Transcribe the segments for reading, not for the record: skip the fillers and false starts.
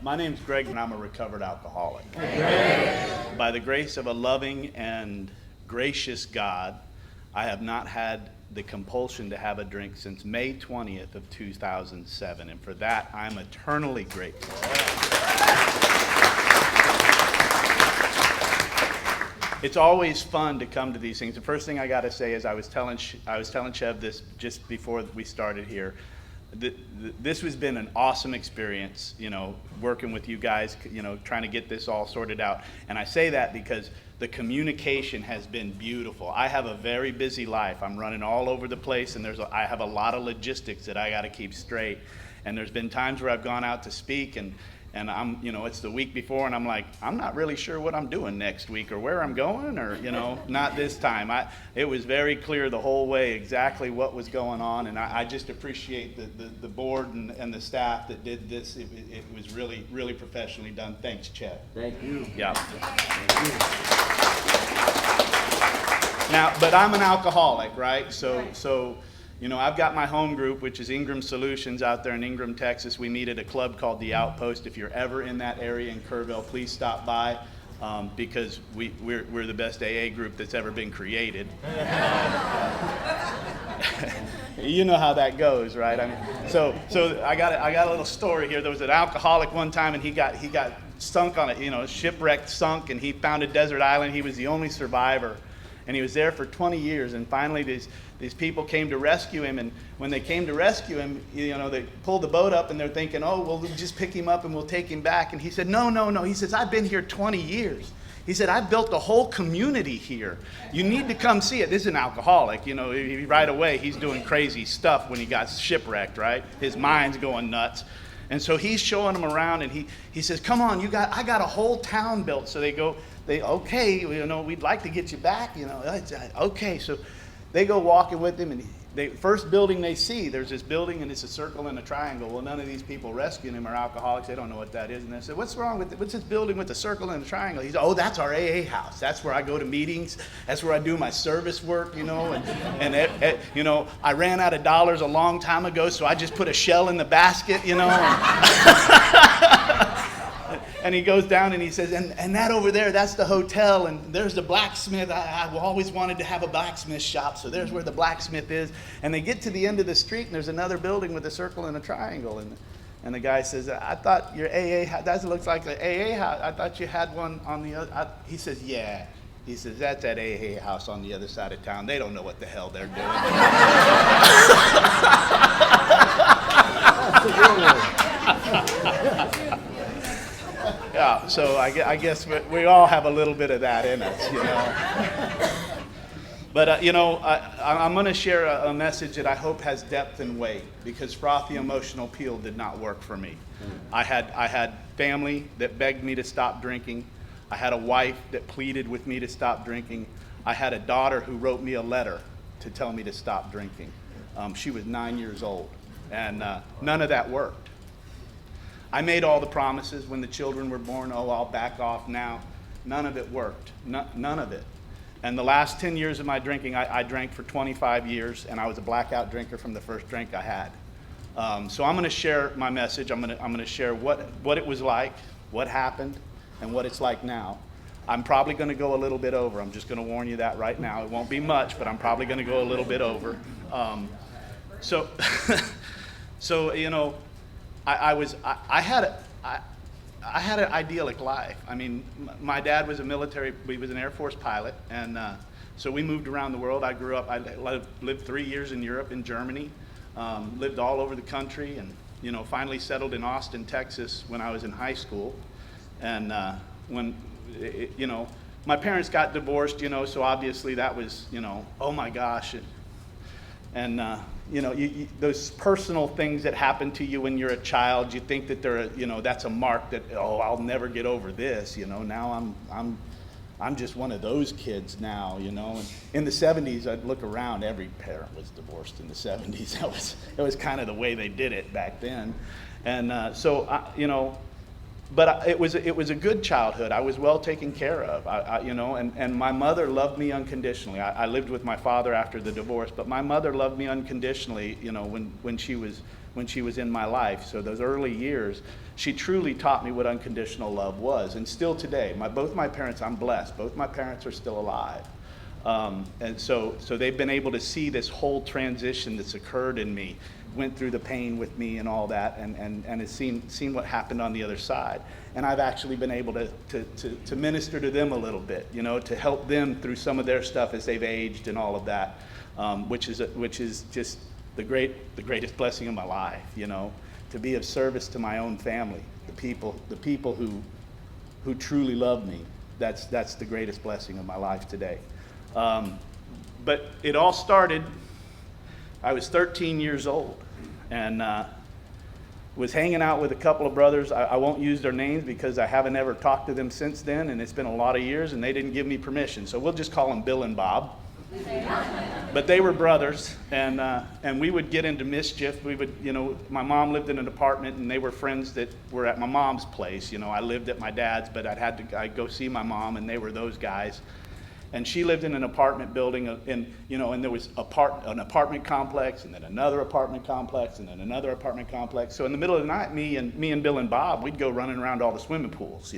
My name's Greg, and I'm a recovered alcoholic. By the grace of a loving and gracious God, I have not had the compulsion to have a drink since May 20th of 2007, and for that, I'm eternally grateful. It's always fun to come to these things. The first thing I got to say is I was telling Chev this just before we started here. This has been an awesome experience, working with you guys, trying to get this all sorted out. And I say that because the communication has been beautiful. I have a very busy life. I'm running all over the place, and I have a lot of logistics that I got to keep straight. And there's been times where I've gone out to speak, and I'm, it's the week before, and I'm like, I'm not really sure what I'm doing next week or where I'm going, or, not this time. It was very clear the whole way exactly what was going on, and I just appreciate the board and the staff that did this. It was really, really professionally done. Thanks, Chet. Thank you. Yeah. Thank you. Now, but I'm an alcoholic, right? So. I've got my home group, which is Ingram Solutions out there in Ingram, Texas. We meet at a club called The Outpost. If you're ever in that area in Kerrville, please stop by because we're the best AA group that's ever been created. You know how that goes, right? So I got a little story here. There was an alcoholic one time, and he got sunk on shipwrecked, sunk, and he found a desert island. He was the only survivor. And he was there for 20 years, and finally these people came to rescue him, and when they came to rescue him, they pulled the boat up, and they're thinking, oh, we'll just pick him up and we'll take him back. And he said, no. He says, I've been here 20 years. He said, I've built a whole community here. You need to come see it. This is an alcoholic. Right away, he's doing crazy stuff when he got shipwrecked, right? His mind's going nuts. And so he's showing them around, and he says, come on, I got a whole town built. So okay, we'd like to get you back, okay. So they go walking with him, and the first building they see, there's this building, and it's a circle and a triangle. Well, none of these people rescuing him are alcoholics. They don't know what that is. And they said, what's wrong with it? What's this building with the circle and the triangle? He said, oh, that's our AA house. That's where I go to meetings. That's where I do my service work, and I ran out of dollars a long time ago, so I just put a shell in the basket, And he goes down and he says, and that over there, that's the hotel, and there's the blacksmith. I've always wanted to have a blacksmith shop, so there's where the blacksmith is. And they get to the end of the street, and there's another building with a circle and a triangle. And the guy says, I thought your AA house, that looks like an AA house. I thought you had one on the other. He says, yeah. He says, that's that AA house on the other side of town. They don't know what the hell they're doing. That's a good one. Yeah, so I guess we all have a little bit of that in us, But, I'm going to share a message that I hope has depth and weight, because frothy emotional appeal did not work for me. I had family that begged me to stop drinking. I had a wife that pleaded with me to stop drinking. I had a daughter who wrote me a letter to tell me to stop drinking. She was 9 years old, and none of that worked. I made all the promises when the children were born. Oh, I'll back off now. None of it worked. None of it. And the last 10 years of my drinking, I drank for 25 years, and I was a blackout drinker from the first drink I had. So I'm going to share my message. I'm going to share what it was like, what happened, and what it's like now. I'm probably going to go a little bit over. I'm just going to warn you that right now. It won't be much, but I'm probably going to go a little bit over. So I had an idyllic life. I mean, my dad was he was an Air Force pilot, and so we moved around the world. I grew up, I lived 3 years in Europe, in Germany, lived all over the country, and finally settled in Austin, Texas when I was in high school. And my parents got divorced, so obviously that was, oh my gosh. And those personal things that happen to you when you're a child, you think that that's a mark that, oh, I'll never get over this. Now I'm just one of those kids now. And in the 70s, I'd look around. Every parent was divorced in the 70s. It was kind of the way they did it back then. And so but it was a good childhood. I was well taken care of, and my mother loved me unconditionally. I lived with my father after the divorce, but my mother loved me unconditionally, when she was in my life. So those early years, she truly taught me what unconditional love was. And still today, both my parents, I'm blessed, both my parents are still alive. And so they've been able to see this whole transition that's occurred in me, went through the pain with me and all that, and has seen what happened on the other side. And I've actually been able to minister to them a little bit, to help them through some of their stuff as they've aged and all of that, which is just the greatest blessing of my life, to be of service to my own family, the people who truly love me. That's the greatest blessing of my life today. But it all started, I was 13 years old, and was hanging out with a couple of brothers. I won't use their names because I haven't ever talked to them since then, and it's been a lot of years, and they didn't give me permission. So we'll just call them Bill and Bob. But they were brothers, and we would get into mischief. We would, my mom lived in an apartment, and they were friends that were at my mom's place. I lived at my dad's, but I'd go see my mom, and they were those guys. And she lived in an apartment building, and there was an apartment complex, and then another apartment complex, and then another apartment complex. So in the middle of the night, me and Bill and Bob, we'd go running around all the swimming pools,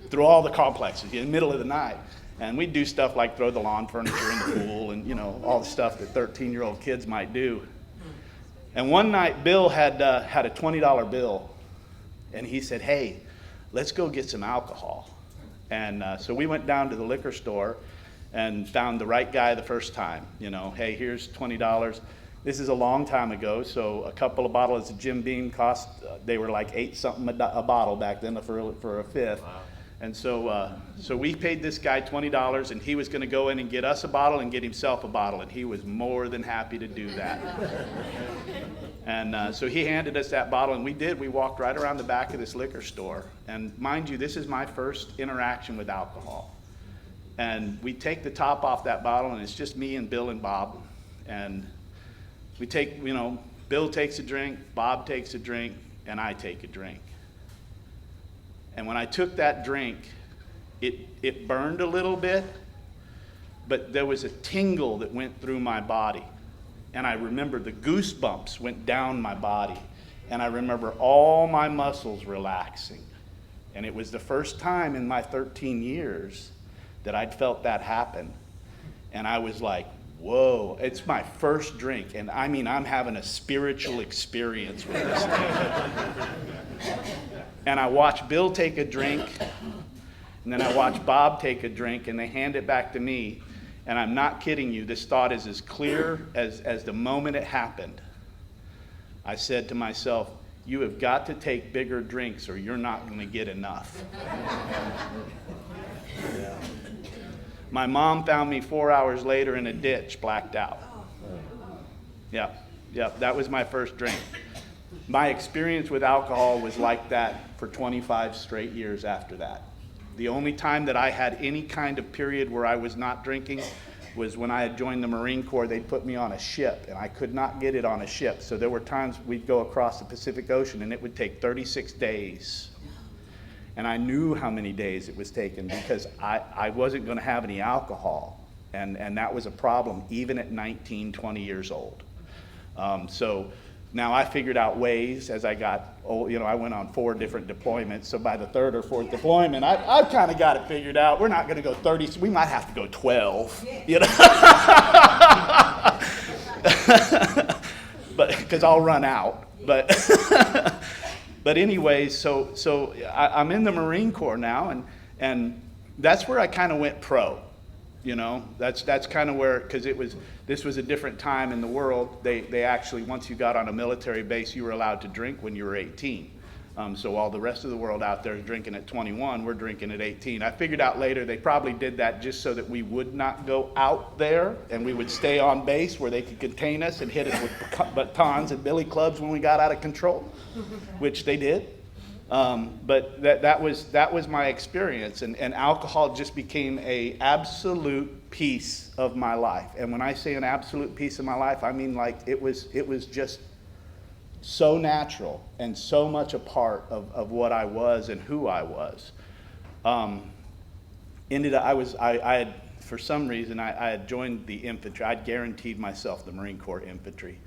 through all the complexes in the middle of the night. And we'd do stuff like throw the lawn furniture in the pool, and all the stuff that 13-year-old kids might do. And one night, Bill had a $20 bill, and he said, "Hey, let's go get some alcohol." And so we went down to the liquor store and found the right guy the first time. Hey, here's $20. This is a long time ago, so a couple of bottles of Jim Beam cost, they were like $8 something a bottle back then for a fifth. Wow. And so we paid this guy $20, and he was going to go in and get us a bottle and get himself a bottle, and he was more than happy to do that. And so he handed us that bottle, and we did. We walked right around the back of this liquor store. And mind you, this is my first interaction with alcohol. And we take the top off that bottle, and it's just me and Bill and Bob. And we take, Bill takes a drink, Bob takes a drink, and I take a drink. And when I took that drink, it burned a little bit, but there was a tingle that went through my body. And I remember the goosebumps went down my body. And I remember all my muscles relaxing. And it was the first time in my 13 years that I'd felt that happen. And I was like, whoa, it's my first drink. And I mean, I'm having a spiritual experience with this thing. And I watched Bill take a drink, and then I watched Bob take a drink, and they hand it back to me. And I'm not kidding you, this thought is as clear as the moment it happened. I said to myself, you have got to take bigger drinks or you're not going to get enough. Yeah. My mom found me 4 hours later in a ditch, blacked out. Yep, that was my first drink. My experience with alcohol was like that for 25 straight years after that. The only time that I had any kind of period where I was not drinking was when I had joined the Marine Corps. They'd put me on a ship, and I could not get it on a ship. So there were times we'd go across the Pacific Ocean, and it would take 36 days. And I knew how many days it was taking because I wasn't going to have any alcohol. And that was a problem even at 19, 20 years old. So now I figured out ways as I got old. I went on 4 different deployments. So by the 3rd or 4th deployment, I've kind of got it figured out. We're not going to go 30. So we might have to go 12. But because I'll run out. But anyways, so I'm in the Marine Corps now, and that's where I kind of went pro. That's kind of where, because this was a different time in the world. They actually, once you got on a military base, you were allowed to drink when you were 18. So while the rest of the world out there is drinking at 21, we're drinking at 18. I figured out later they probably did that just so that we would not go out there and we would stay on base where they could contain us and hit us with batons and billy clubs when we got out of control, which they did. But that was my experience, and alcohol just became an absolute piece of my life. And when I say an absolute piece of my life, I mean like it was just so natural and so much a part of what I was and who I was. I had, for some reason, I had joined the infantry. I'd guaranteed myself the Marine Corps infantry.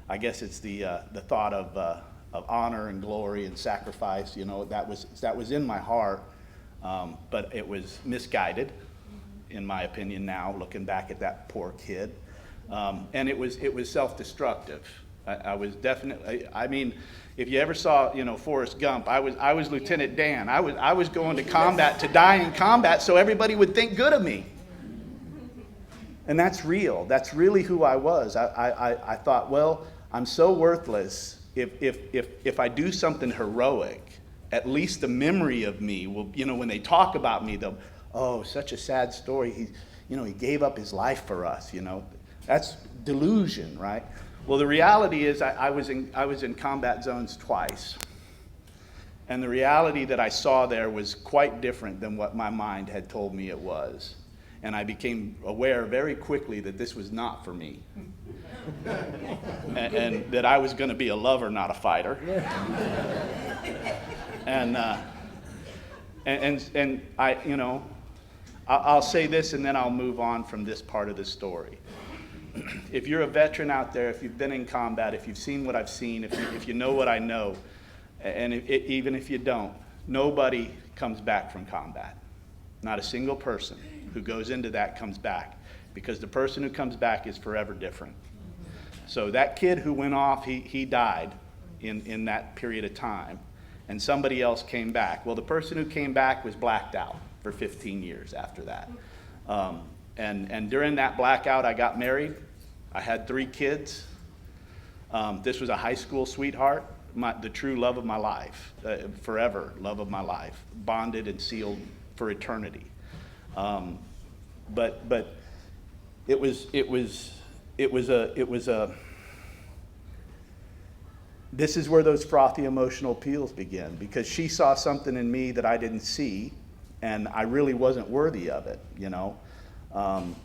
I guess it's the thought of honor and glory and sacrifice, that was in my heart, but it was misguided, in my opinion now, looking back at that poor kid. And it was self-destructive. I was definitely, if you ever saw, Forrest Gump, I was Lieutenant Dan. I was going to combat to die in combat so everybody would think good of me. And that's real. That's really who I was. I thought, well, I'm so worthless. If I do something heroic, at least the memory of me will, when they talk about me, they'll, oh, such a sad story. He gave up his life for us. That's delusion, right? Well, the reality is I was in combat zones twice. And the reality that I saw there was quite different than what my mind had told me it was. And I became aware very quickly that this was not for me. and that I was going to be a lover, not a fighter. And I'll say this and then I'll move on from this part of the story. If you're a veteran out there, if you've been in combat, if you've seen what I've seen, if you know what I know, and even if you don't, nobody comes back from combat. Not a single person who goes into that comes back, because the person who comes back is forever different. So that kid who went off, he died in that period of time, and somebody else came back. Well, the person who came back was blacked out for 15 years after that. And during that blackout, I got married. I had 3 kids. This was a high school sweetheart, the true love of my life, forever love of my life, bonded and sealed for eternity. But it was a. This is where those frothy emotional appeals begin, because she saw something in me that I didn't see, and I really wasn't worthy of it,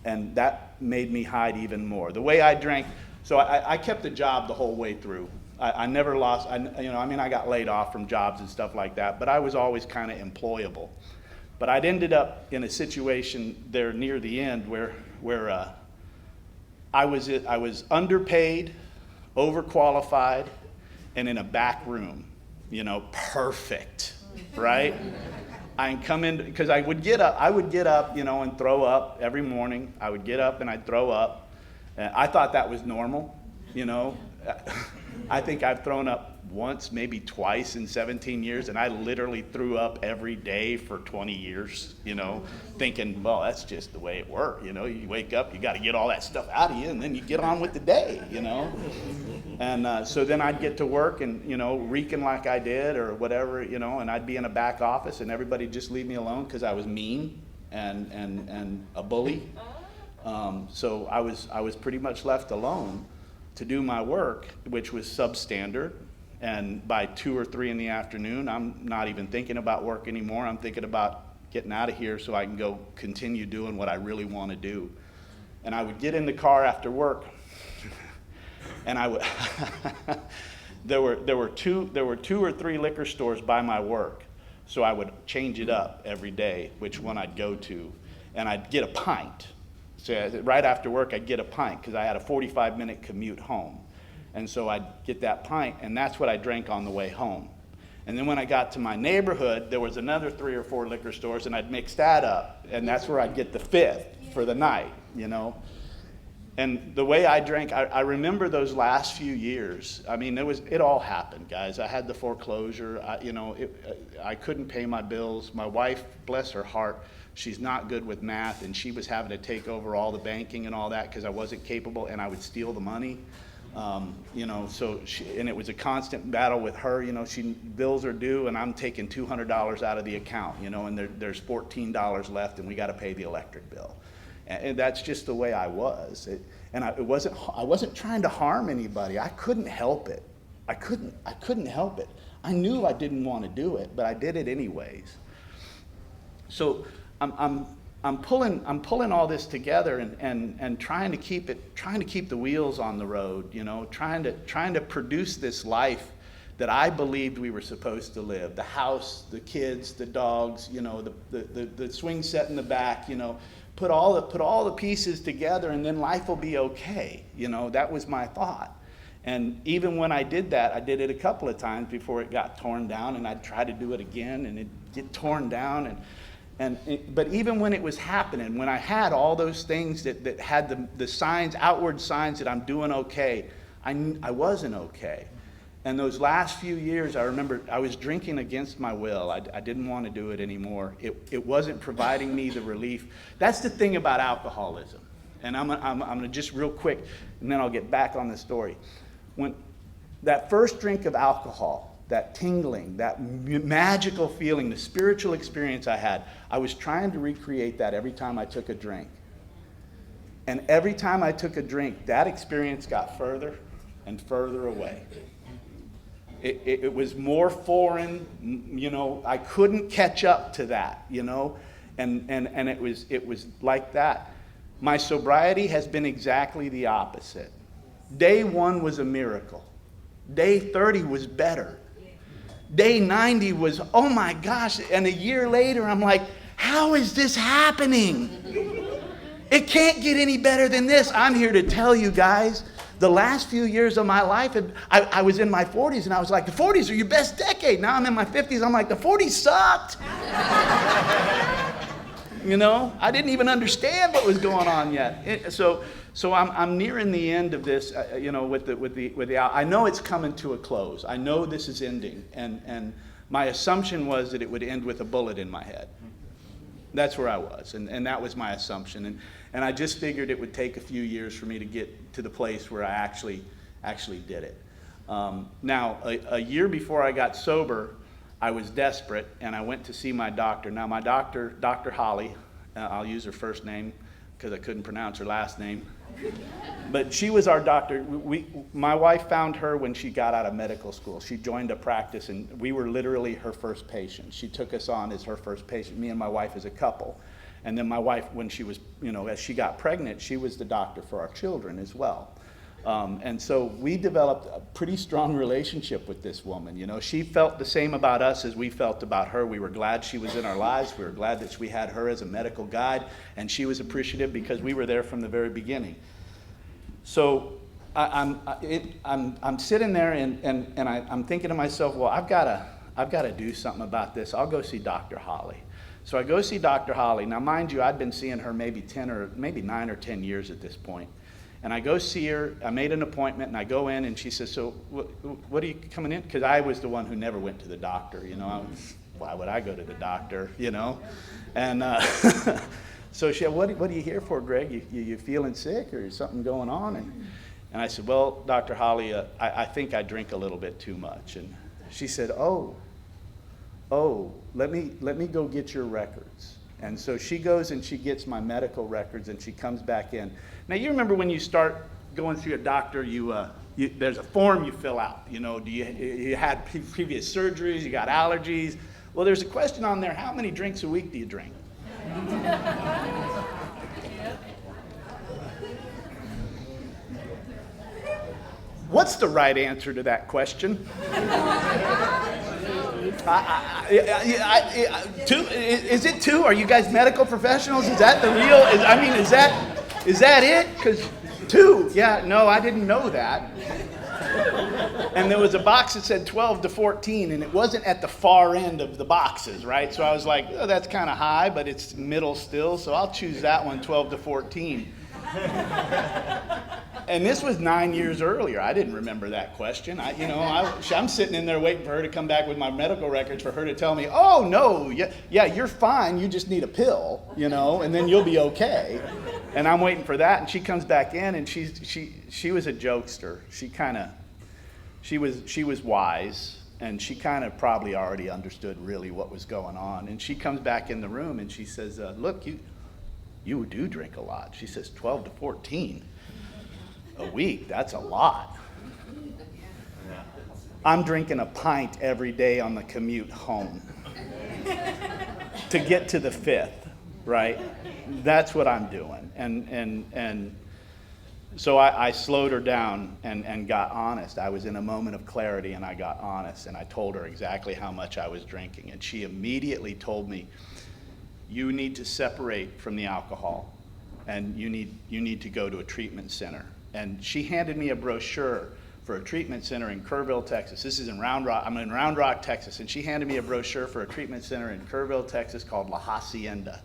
and that made me hide even more. The way I drank, so I kept a job the whole way through. I never lost, I got laid off from jobs and stuff like that, but I was always kind of employable. But I'd ended up in a situation there near the end where I was underpaid, overqualified, and in a back room, perfect, right? I come in, because I would get up, and throw up every morning. I would get up and I'd throw up. And I thought that was normal, I think I've thrown up once, maybe twice in 17 years, and I literally threw up every day for 20 years, thinking, well, that's just the way it works. You wake up, you got to get all that stuff out of you, and then you get on with the day, And so then I'd get to work and, reeking like I did or whatever, and I'd be in a back office and everybody'd just leave me alone because I was mean and a bully. So I was pretty much left alone to do my work, which was substandard. And by 2 or 3 in the afternoon, I'm not even thinking about work anymore. I'm thinking about getting out of here so I can go continue doing what I really want to do. And I would get in the car after work, and I would. there were 2 or 3 liquor stores by my work, so I would change it up every day, which one I'd go to, and I'd get a pint. So right after work, I'd get a pint because I had a 45-minute commute home. And so I'd get that pint, and that's what I drank on the way home. And then when I got to my neighborhood, there was another 3 or 4 liquor stores, and I'd mix that up, and that's where I'd get the 5th for the night, And the way I drank, I remember those last few years. It all happened, guys. I had the foreclosure. I couldn't pay my bills. My wife, bless her heart, she's not good with math, and she was having to take over all the banking and all that because I wasn't capable, and I would steal the money. And it was a constant battle with her. Bills are due, and I'm taking $200 out of the account, and there's $14 left, and we got to pay the electric bill. And that's just the way I was. I wasn't trying to harm anybody. I couldn't help it. I couldn't help it. I knew I didn't want to do it, but I did it anyways. So I'm I'm pulling all this together and trying to keep the wheels on the road, trying to produce this life that I believed we were supposed to live. The house, the kids, the dogs, the swing set in the back, put all the pieces together, and then life will be okay. That was my thought. And even when I did that, I did it a couple of times before it got torn down, and I'd try to do it again, and it'd get torn down. But even when it was happening, when I had all those things that had the signs, outward signs that I'm doing okay, I wasn't okay. And those last few years, I remember I was drinking against my will. I didn't want to do it anymore. It wasn't providing me the relief. That's the thing about alcoholism. And I'm going to just real quick, and then I'll get back on the story. When that first drink of alcohol, that tingling, that magical feeling, the spiritual experience I had, I was trying to recreate that every time I took a drink. And every time I took a drink, that experience got further and further away. It was more foreign, I couldn't catch up to that, and it was like that. My sobriety has been exactly the opposite. Day 1 was a miracle. Day 30 was better. Day 90 was, oh my gosh, and a year later I'm like, how is this happening? It can't get any better than this. I'm here to tell you guys, the last few years of my life, I was in my 40s, and I was like, the 40s are your best decade. Now I'm in my 50s, I'm like, the 40s sucked. I didn't even understand what was going on yet. So I'm nearing the end of this, with the I know it's coming to a close. I know this is ending, and my assumption was that it would end with a bullet in my head. That's where I was, and that was my assumption. And I just figured it would take a few years for me to get to the place where I actually did it. Now, a year before I got sober, I was desperate, and I went to see my doctor. Now, my doctor, Dr. Holly, I'll use her first name because I couldn't pronounce her last name. But she was our doctor. My wife found her when she got out of medical school. She joined a practice, and we were literally her first patient. She took us on as her first patient, me and my wife as a couple. And then my wife, when she was, as she got pregnant, she was the doctor for our children as well. And so we developed a pretty strong relationship with this woman. She felt the same about us as we felt about her. We were glad she was in our lives. We were glad that we had her as a medical guide, and she was appreciative because we were there from the very beginning. So I'm sitting there and I'm thinking to myself, well, I've got to do something about this. I'll go see Dr. Holly. So I go see Dr. Holly. Now, mind you, I'd been seeing her maybe 9 or 10 years at this point. And I go see her, I made an appointment, and I go in, and she says, so what are you coming in? Because I was the one who never went to the doctor, why would I go to the doctor, And so she said, what are you here for, Greg? You feeling sick, or is something going on? And I said, well, Dr. Holly, I think I drink a little bit too much. And she said, oh, let me go get your records. And so she goes and she gets my medical records, and she comes back in. Now, you remember when you start going through a doctor, there's a form you fill out. Do you had previous surgeries, you got allergies? Well, there's a question on there, how many drinks a week do you drink? What's the right answer to that question? Two? Is it 2? Are you guys medical professionals? Is that the real? Is that it? Because 2. Yeah, no, I didn't know that. And there was a box that said 12 to 14, and it wasn't at the far end of the boxes, right? So I was like, oh, that's kind of high, but it's middle still, so I'll choose that one, 12 to 14. And this was 9 years earlier. I didn't remember that question. I'm sitting in there waiting for her to come back with my medical records for her to tell me, oh, no, yeah, you're fine. You just need a pill, and then you'll be okay. And I'm waiting for that, and she comes back in, and she was a jokester. She was wise, and she kind of probably already understood really what was going on. And she comes back in the room, and she says, look, you do drink a lot. She says, 12 to 14 a week, that's a lot. I'm drinking a pint every day on the commute home to get to the 5th, right? That's what I'm doing. And so I slowed her down and got honest. I was in a moment of clarity, and I got honest, and I told her exactly how much I was drinking. And she immediately told me, you need to separate from the alcohol, and you need to go to a treatment center. And she handed me a brochure for a treatment center in Kerrville, Texas. This is in Round Rock. I'm in Round Rock, Texas. And she handed me a brochure for a treatment center in Kerrville, Texas called La Hacienda.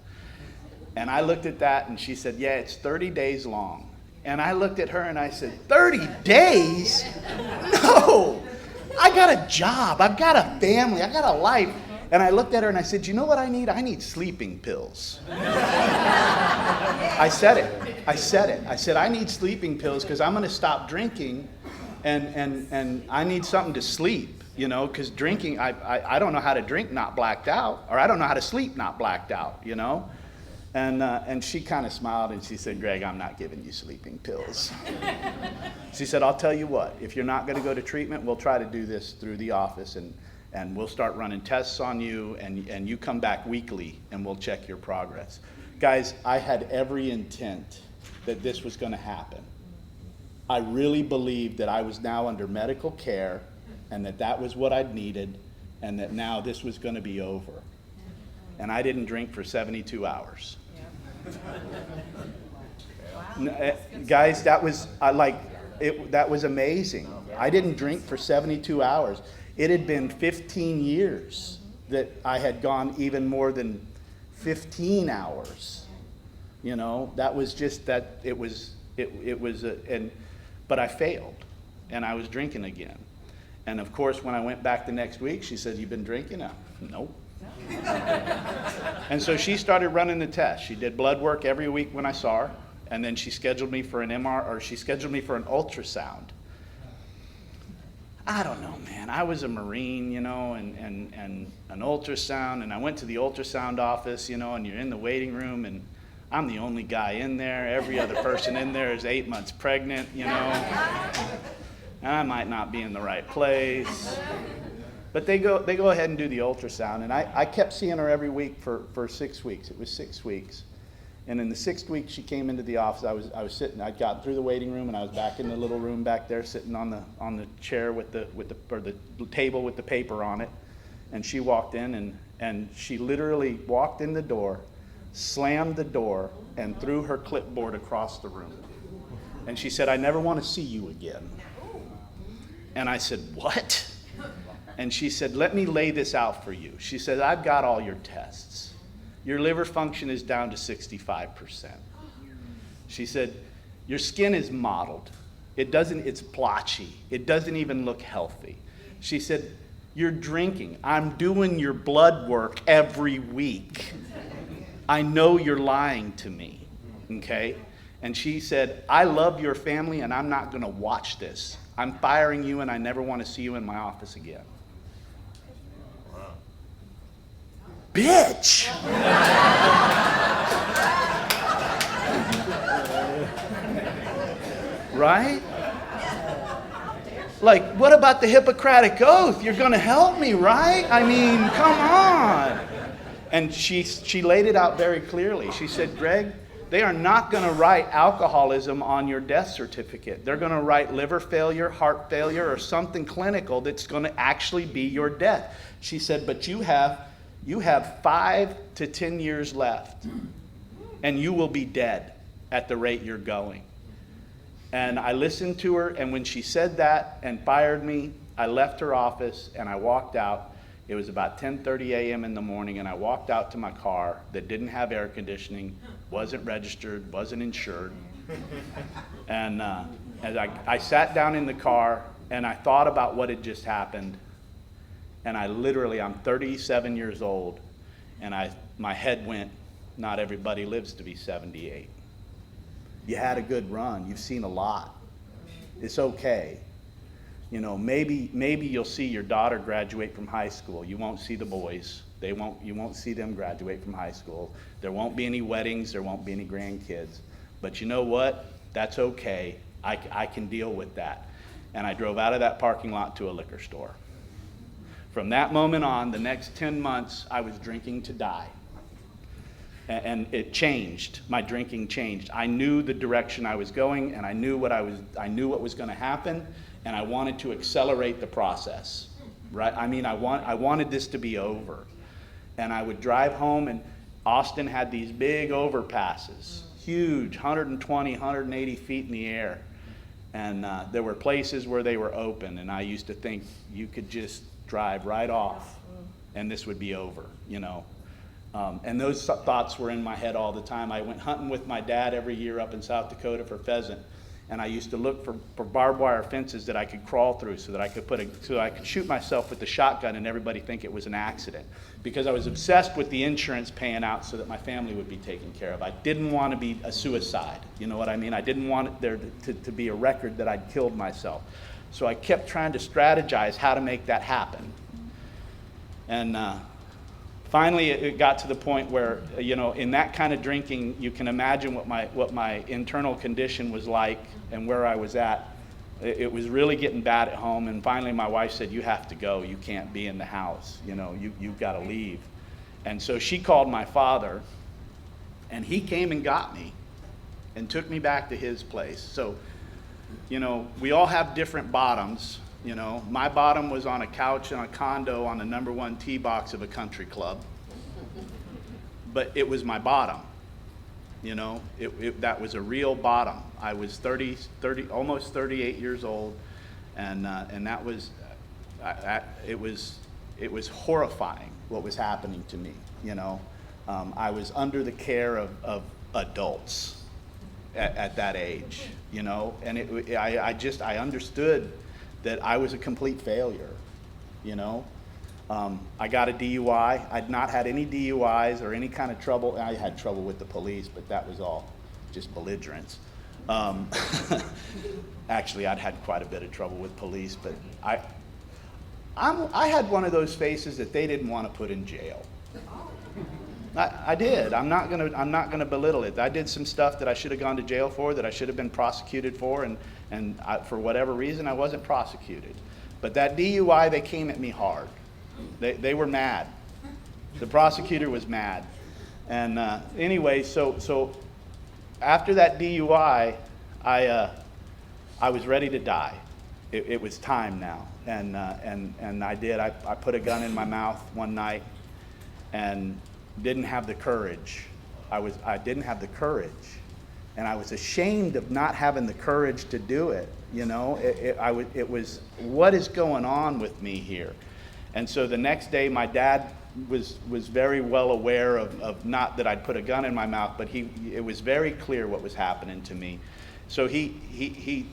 And I looked at that, and she said, yeah, it's 30 days long. And I looked at her and I said, 30 days? No! I got a job. I've got a family. I got a life. And I looked at her and I said, you know what I need? I need sleeping pills. I said it. I said, I need sleeping pills because I'm going to stop drinking, and I need something to sleep, because drinking, I don't know how to drink not blacked out, or I don't know how to sleep not blacked out, And she kind of smiled and she said, Greg, I'm not giving you sleeping pills. She said, I'll tell you what, if you're not going to go to treatment, we'll try to do this through the office, and we'll start running tests on you, and you come back weekly and we'll check your progress. Guys, I had every intent that this was going to happen. I really believed that I was now under medical care, and that was what I'd needed, and that now this was going to be over. And I didn't drink for 72 hours. Guys, that was that was amazing. I didn't drink for 72 hours. It had been 15 years that I had gone even more than 15 hours. That was just that it was but I failed, and I was drinking again. And of course, when I went back the next week, she said, "You've been drinking?" Nope. And so she started running the test. She did blood work every week when I saw her, and then she scheduled me for an she scheduled me for an ultrasound. I don't know, man. I was a Marine, and an ultrasound, and I went to the ultrasound office, and you're in the waiting room, and I'm the only guy in there. Every other person in there is 8 months pregnant, And I might not be in the right place. But they go ahead and do the ultrasound, and I kept seeing her every week for 6 weeks. It was 6 weeks. And in the 6th week, she came into the office. I was sitting. I'd gotten through the waiting room, and I was back in the little room back there, sitting on the chair or the table with the paper on it. And she walked in, and she literally walked in the door, slammed the door, and threw her clipboard across the room. And she said, "I never want to see you again." And I said, "What?" And she said, "Let me lay this out for you." She said, "I've got all your tests. Your liver function is down to 65%. She said, "Your skin is mottled. It's blotchy. It doesn't even look healthy." She said, "You're drinking. I'm doing your blood work every week. I know you're lying to me." Okay? And she said, "I love your family, and I'm not going to watch this. I'm firing you, and I never want to see you in my office again." Bitch! Right? Like, what about the Hippocratic Oath? You're going to help me, right? I mean, come on. And she laid it out very clearly. She said, "Greg, they are not going to write alcoholism on your death certificate. They're going to write liver failure, heart failure, or something clinical that's going to actually be your death." She said, "But you have 5 to 10 years left, and you will be dead at the rate you're going." And I listened to her, and when she said that and fired me, I left her office and I walked out. It was about 10:30 a.m. in the morning, and I walked out to my car that didn't have air conditioning, wasn't registered, wasn't insured. And as I sat down in the car, and I thought about what had just happened. And I'm 37 years old, and my head went, not everybody lives to be 78. You had a good run. You've seen a lot. It's okay. Maybe you'll see your daughter graduate from high school. You won't see the boys. You won't see them graduate from high school. There won't be any weddings. There won't be any grandkids. But you know what? That's okay. I can deal with that. And I drove out of that parking lot to a liquor store. From that moment on, the next 10 months, I was drinking to die. and it changed. My drinking changed. I knew the direction I was going, and I knew what was going to happen, and I wanted to accelerate the process. Right? I mean, I wanted this to be over. And I would drive home, and Austin had these big overpasses, huge, 120, 180 feet in the air. And there were places where they were open, and I used to think you could just drive right off, and this would be over, you know. And those thoughts were in my head all the time. I went hunting with my dad every year up in South Dakota for pheasant, and I used to look for barbed wire fences that I could crawl through so that I could shoot myself with the shotgun and everybody think it was an accident, because I was obsessed with the insurance paying out so that my family would be taken care of. I didn't want to be a suicide, you know what I mean? I didn't want there to be a record that I'd killed myself. So I kept trying to strategize how to make that happen. And finally, it got to the point where, you know, in that kind of drinking, you can imagine what my internal condition was like and where I was at. It was really getting bad at home, and finally my wife said, "You have to go. You can't be in the house. You know, you've got to leave." And so she called my father, and he came and got me and took me back to his place. So, you know, we all have different bottoms. You know, my bottom was on a couch in a condo on the #1 tee box of a country club. But it was my bottom. You know, that was a real bottom. I was 30, almost 38 years old, and that was, it was horrifying what was happening to me. You know, I was under the care of adults at that age. You know, and I understood that I was a complete failure, you know. I got a DUI. I'd not had any DUIs or any kind of trouble. I had trouble with the police, but that was all just belligerence. Actually, I'd had quite a bit of trouble with police, but I had one of those faces that they didn't want to put in jail. I did. I'm not gonna belittle it. I did some stuff that I should have gone to jail for, that I should have been prosecuted for, and for whatever reason, I wasn't prosecuted. But that DUI, they came at me hard. They were mad. The prosecutor was mad. And anyway, so after that DUI, I was ready to die. It was time now, and I did. I put a gun in my mouth one night, and didn't have the courage. I didn't have the courage, and I was ashamed of not having the courage to do it. You know, it was, what is going on with me here? And so the next day, my dad was very well aware of not that I'd put a gun in my mouth, but it was very clear what was happening to me. So the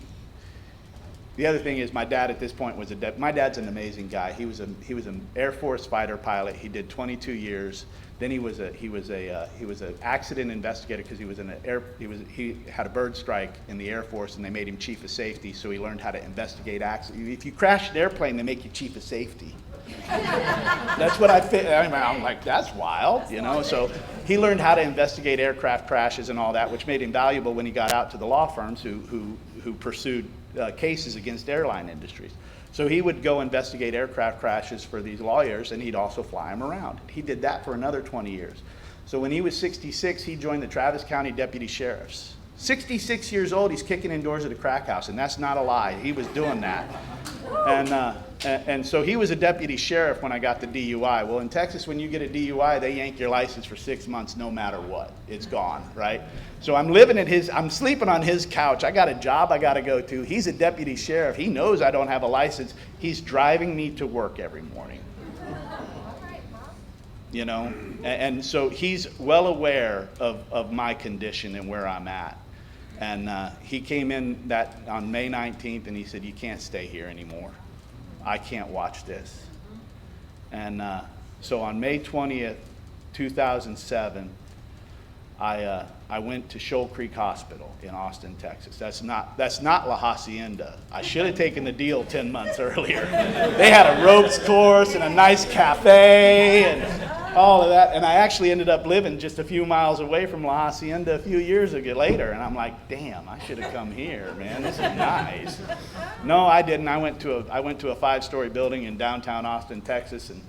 other thing is, my dad at this point was my dad's an amazing guy. He was an Air Force fighter pilot. He did 22 years. Then he was an accident investigator, because he had a bird strike in the Air Force, and they made him chief of safety. So he learned how to investigate accidents. If you crash an airplane, they make you chief of safety. That's what I'm like, that's wild, you know. So he learned how to investigate aircraft crashes and all that, which made him valuable when he got out to the law firms who pursued cases against airline industries. So he would go investigate aircraft crashes for these lawyers, and he'd also fly them around. He did that for another 20 years. So when he was 66, he joined the Travis County Deputy Sheriffs. 66 years old, he's kicking in doors at a crack house, and that's not a lie. He was doing that. And so he was a deputy sheriff when I got the DUI. Well, in Texas, when you get a DUI, they yank your license for 6 months no matter what. It's gone, right? So I'm sleeping on his couch. I got a job I got to go to. He's a deputy sheriff. He knows I don't have a license. He's driving me to work every morning. You know, and so he's well aware of my condition and where I'm at. And he came in on May 19th, and he said, "You can't stay here anymore. I can't watch this." And so on May 20th, 2007, I went to Shoal Creek Hospital in Austin, Texas. That's not La Hacienda. I should have taken the deal 10 months earlier. They had a ropes course and a nice cafe and all of that. And I actually ended up living just a few miles away from La Hacienda a few years later. And I'm like, damn, I should have come here, man. This is nice. No, I didn't. I went to a 5-story building in downtown Austin, Texas, and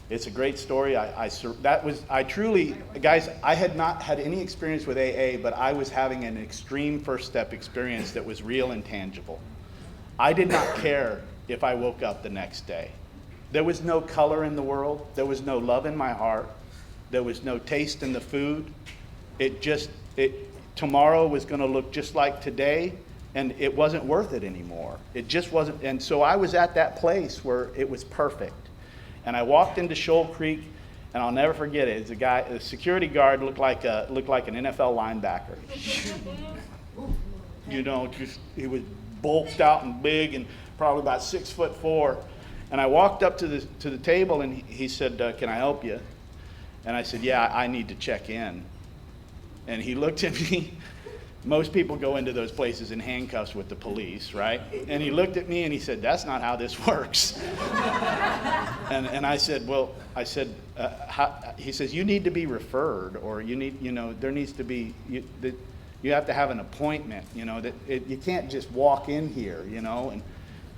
It's a great story. I truly, guys, I had not had any experience with AA, but I was having an extreme first step experience that was real and tangible. I did not care if I woke up the next day. There was no color in the world. There was no love in my heart. There was no taste in the food. Tomorrow was going to look just like today, and it wasn't worth it anymore. It just wasn't. And so I was at that place where it was perfect. And I walked into Shoal Creek, and I'll never forget it. A security guard looked like an NFL linebacker. You know, he was bulked out and big, and probably about 6'4". And I walked up to the table, and he said, "Can I help you?" And I said, "Yeah, I need to check in." And he looked at me. Most people go into those places in handcuffs with the police, right? And he looked at me and he said, "That's not how this works." And I said, he says, "You need to be referred, or there needs to be, you have to have an appointment, you can't just walk in here,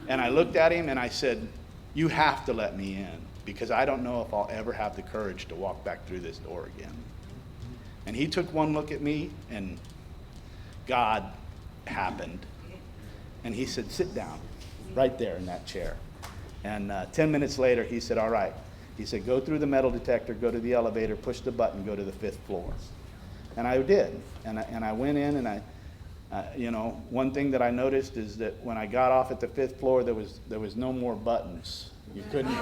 And I looked at him and I said, "You have to let me in, because I don't know if I'll ever have the courage to walk back through this door again." And he took one look at me, and God happened. And he said, "Sit down right there in that chair." And 10 minutes later, he said, "All right." He said, "Go through the metal detector, go to the elevator, push the button, go to the 5th floor." And I did. And I went in, and one thing that I noticed is that when I got off at the 5th floor, there was no more buttons. You couldn't.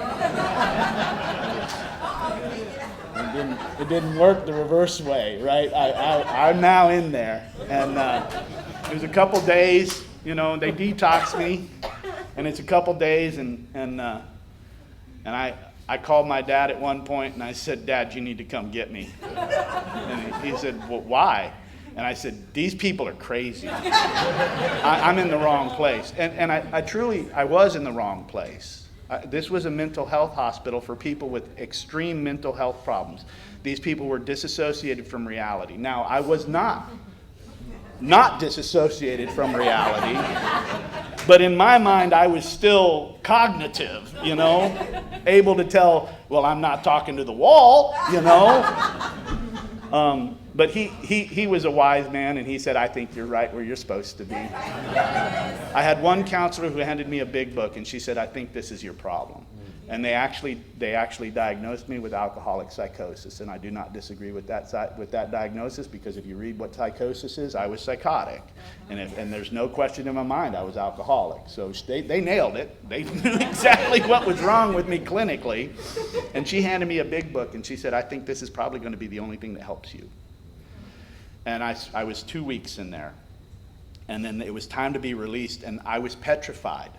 It didn't work the reverse way, right? I'm now in there, and it was a couple days. They detoxed me, and it's a couple days, and I called my dad at one point, and I said, "Dad, you need to come get me." And he said, "Well, why?" And I said, "These people are crazy. I'm in the wrong place." And I truly was in the wrong place. This was a mental health hospital for people with extreme mental health problems. These people were disassociated from reality. Now, I was not disassociated from reality, but in my mind, I was still cognitive, able to tell, well, I'm not talking to the wall, But he was a wise man, and he said, "I think you're right where you're supposed to be." I had one counselor who handed me a big book, and she said, "I think this is your problem." And they actually diagnosed me with alcoholic psychosis, and I do not disagree with that diagnosis, because if you read what psychosis is, I was psychotic, and there's no question in my mind I was alcoholic. So they nailed it. They knew exactly what was wrong with me clinically, and she handed me a big book, and she said, "I think this is probably going to be the only thing that helps you." And I was 2 weeks in there, and then it was time to be released, and I was petrified.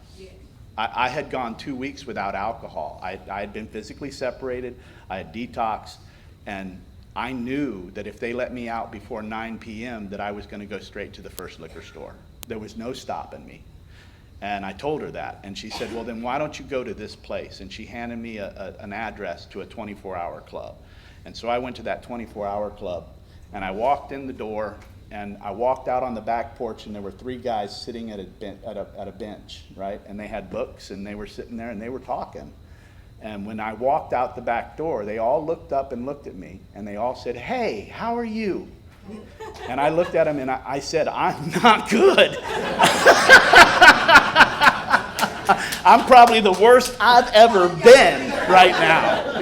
I had gone 2 weeks without alcohol. I had been physically separated. I had detoxed, and I knew that if they let me out before 9 p.m. that I was going to go straight to the first liquor store. There was no stopping me. And I told her that, and she said, "Well, then why don't you go to this place?" And she handed me an address to a 24-hour club. And so I went to that 24-hour club, and I walked in the door, and I walked out on the back porch, and there were 3 guys sitting at a bench, right? And they had books, and they were sitting there, and they were talking. And when I walked out the back door, they all looked up and looked at me, and they all said, "Hey, how are you?" And I looked at them, and I said, "I'm not good." I'm probably the worst I've ever been right now,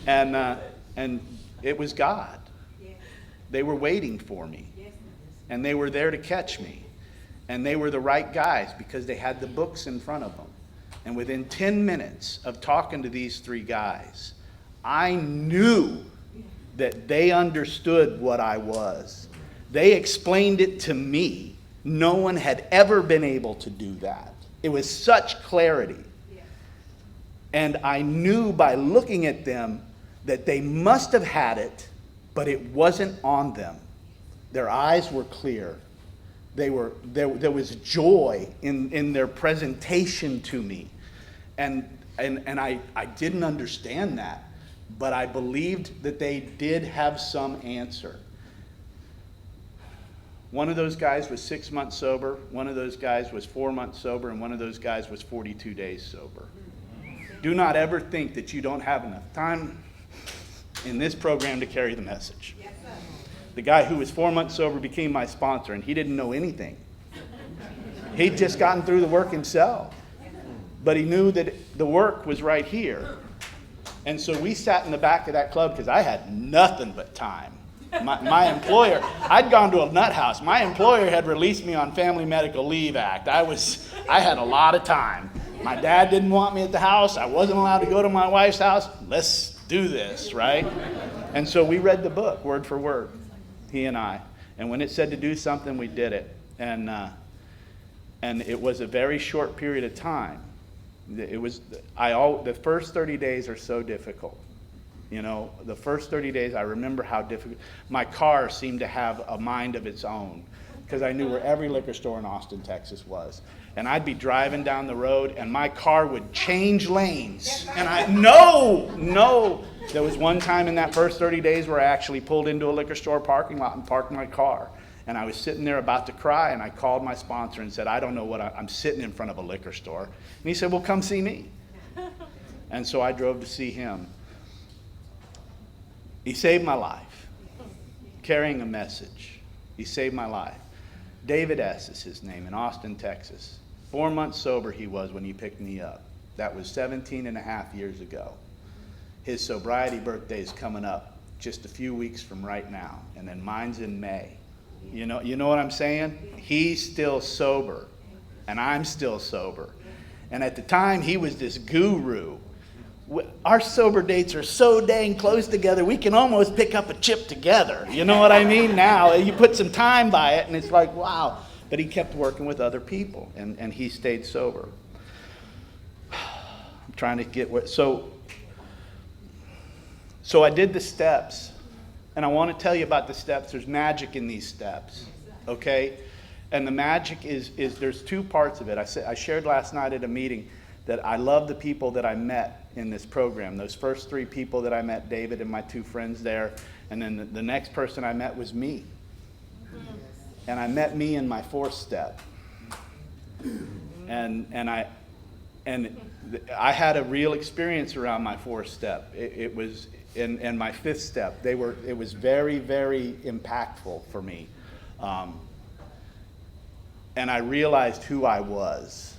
And it was God. They were waiting for me, and they were there to catch me, and they were the right guys because they had the books in front of them. And within 10 minutes of talking to these 3 guys, I knew that they understood what I was. They explained it to me. No one had ever been able to do that. It was such clarity. And I knew by looking at them that they must have had it, but it wasn't on them. Their eyes were clear. There was joy in their presentation to me. And I didn't understand that, but I believed that they did have some answer. One of those guys was 6 months sober, one of those guys was 4 months sober, and one of those guys was 42 days sober. Do not ever think that you don't have enough time in this program to carry the message. Yes, sir. The guy who was 4 months sober became my sponsor, and he didn't know anything. He'd just gotten through the work himself. But he knew that the work was right here. And so we sat in the back of that club because I had nothing but time. My employer, I'd gone to a nut house. My employer had released me on Family Medical Leave Act. I had a lot of time. My dad didn't want me at the house. I wasn't allowed to go to my wife's house. Let's do this, right? And so we read the book word for word, he and I. And when it said to do something, we did it. And it was a very short period of time. The first 30 days are so difficult. You know, the first 30 days, I remember how difficult. My car seemed to have a mind of its own because I knew where every liquor store in Austin, Texas was. And I'd be driving down the road and my car would change lanes. And no. There was one time in that first 30 days where I actually pulled into a liquor store parking lot and parked my car. And I was sitting there about to cry, and I called my sponsor and said, I don't know what I'm sitting in front of a liquor store. And he said, well, come see me. And so I drove to see him. He saved my life, carrying a message. He saved my life. David S. is his name, in Austin, Texas. 4 months sober he was when he picked me up. That was 17 and a half years ago. His sobriety birthday is coming up just a few weeks from right now, and then mine's in May. You know what I'm saying? He's still sober, and I'm still sober. And at the time, he was this guru. Our sober dates are so dang close together, we can almost pick up a chip together. You know what I mean? Now, you put some time by it, and it's like, wow. But he kept working with other people, and he stayed sober. I'm trying to get what... So I did the steps. And I want to tell you about the steps. There's magic in these steps, okay? And the magic is there's two parts of it. I shared last night at a meeting that I love the people that I met in this program. Those first three people that I met, David and my two friends there, and then the next person I met was me. And I met me in my fourth step. And I had a real experience around my fourth step. It was... And my fifth step, it was very, very impactful for me. And I realized who I was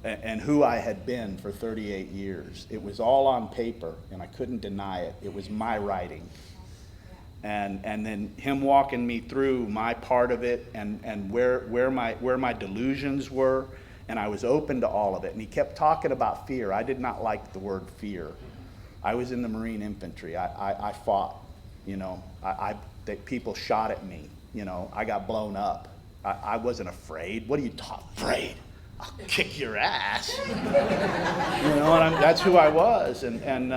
and who I had been for 38 years. It was all on paper, and I couldn't deny it. It was my writing. And then him walking me through my part of it and where my delusions were, and I was open to all of it. And he kept talking about fear. I did not like the word fear. I was in the Marine Infantry. I fought, you know. People shot at me, you know. I got blown up. I wasn't afraid. What are you afraid? I'll kick your ass. You know, that's who I was. And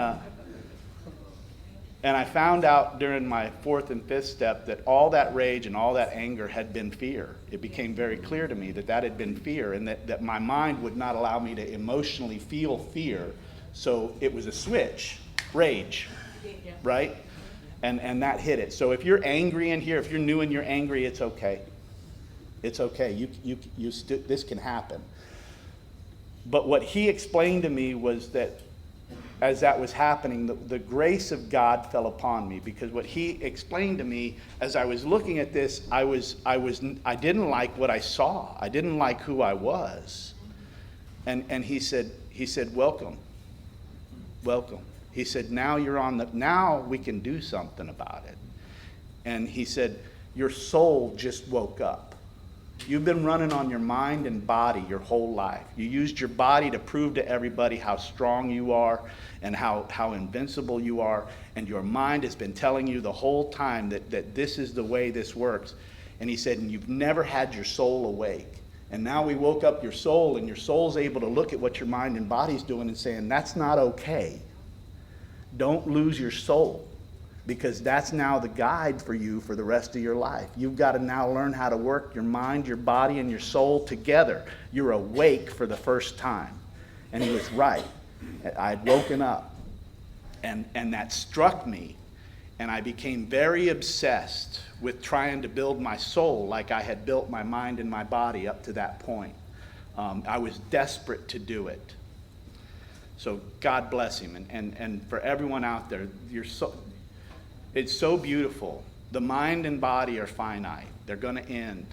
I found out during my fourth and fifth step that all that rage and all that anger had been fear. It became very clear to me that had been fear, and that my mind would not allow me to emotionally feel fear. So it was a switch, rage, right? And that hit it. So if you're angry in here, if you're new and you're angry, it's okay. It's okay. This can happen. But what he explained to me was that as that was happening, the grace of God fell upon me, because what he explained to me as I was looking at this, I didn't like what I saw. I didn't like who I was. And he said, welcome. Welcome. He said, now we can do something about it. And he said, your soul just woke up. You've been running on your mind and body your whole life. You used your body to prove to everybody how strong you are and how invincible you are. And your mind has been telling you the whole time that this is the way this works. And he said, and you've never had your soul awake. And now we woke up your soul, and your soul's able to look at what your mind and body's doing and saying, that's not okay. Don't lose your soul, because that's now the guide for you for the rest of your life. You've got to now learn how to work your mind, your body, and your soul together. You're awake for the first time. And he was right. I had woken up, and that struck me, and I became very obsessed with trying to build my soul like I had built my mind and my body up to that point. I was desperate to do it. So God bless him. And for everyone out there, it's so beautiful. The mind and body are finite. They're going to end.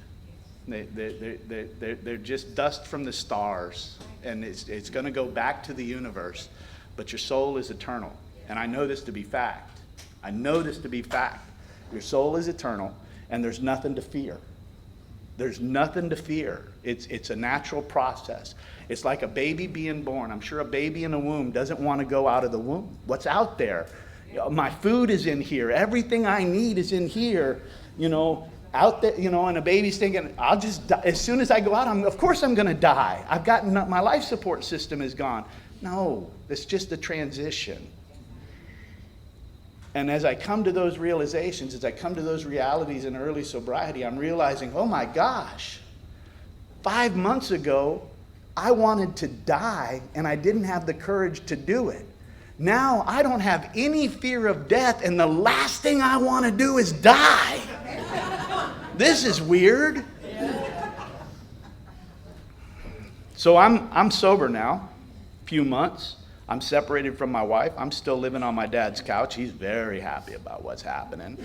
They're just dust from the stars. And it's going to go back to the universe. But your soul is eternal. And I know this to be fact. I know this to be fact. Your soul is eternal, and there's nothing to fear. There's nothing to fear. It's a natural process. It's like a baby being born. I'm sure a baby in a womb doesn't want to go out of the womb. What's out there? My food is in here. Everything I need is in here. Out there, and a baby's thinking, I'll just die. As soon as I go out, of course I'm going to die. My life support system is gone. No, it's just a transition. And as I come to those realizations, as I come to those realities in early sobriety, I'm realizing, oh my gosh, 5 months ago, I wanted to die and I didn't have the courage to do it. Now I don't have any fear of death, and the last thing I want to do is die. This is weird. So I'm sober now, a few months. I'm separated from my wife. I'm still living on my dad's couch. He's very happy about what's happening.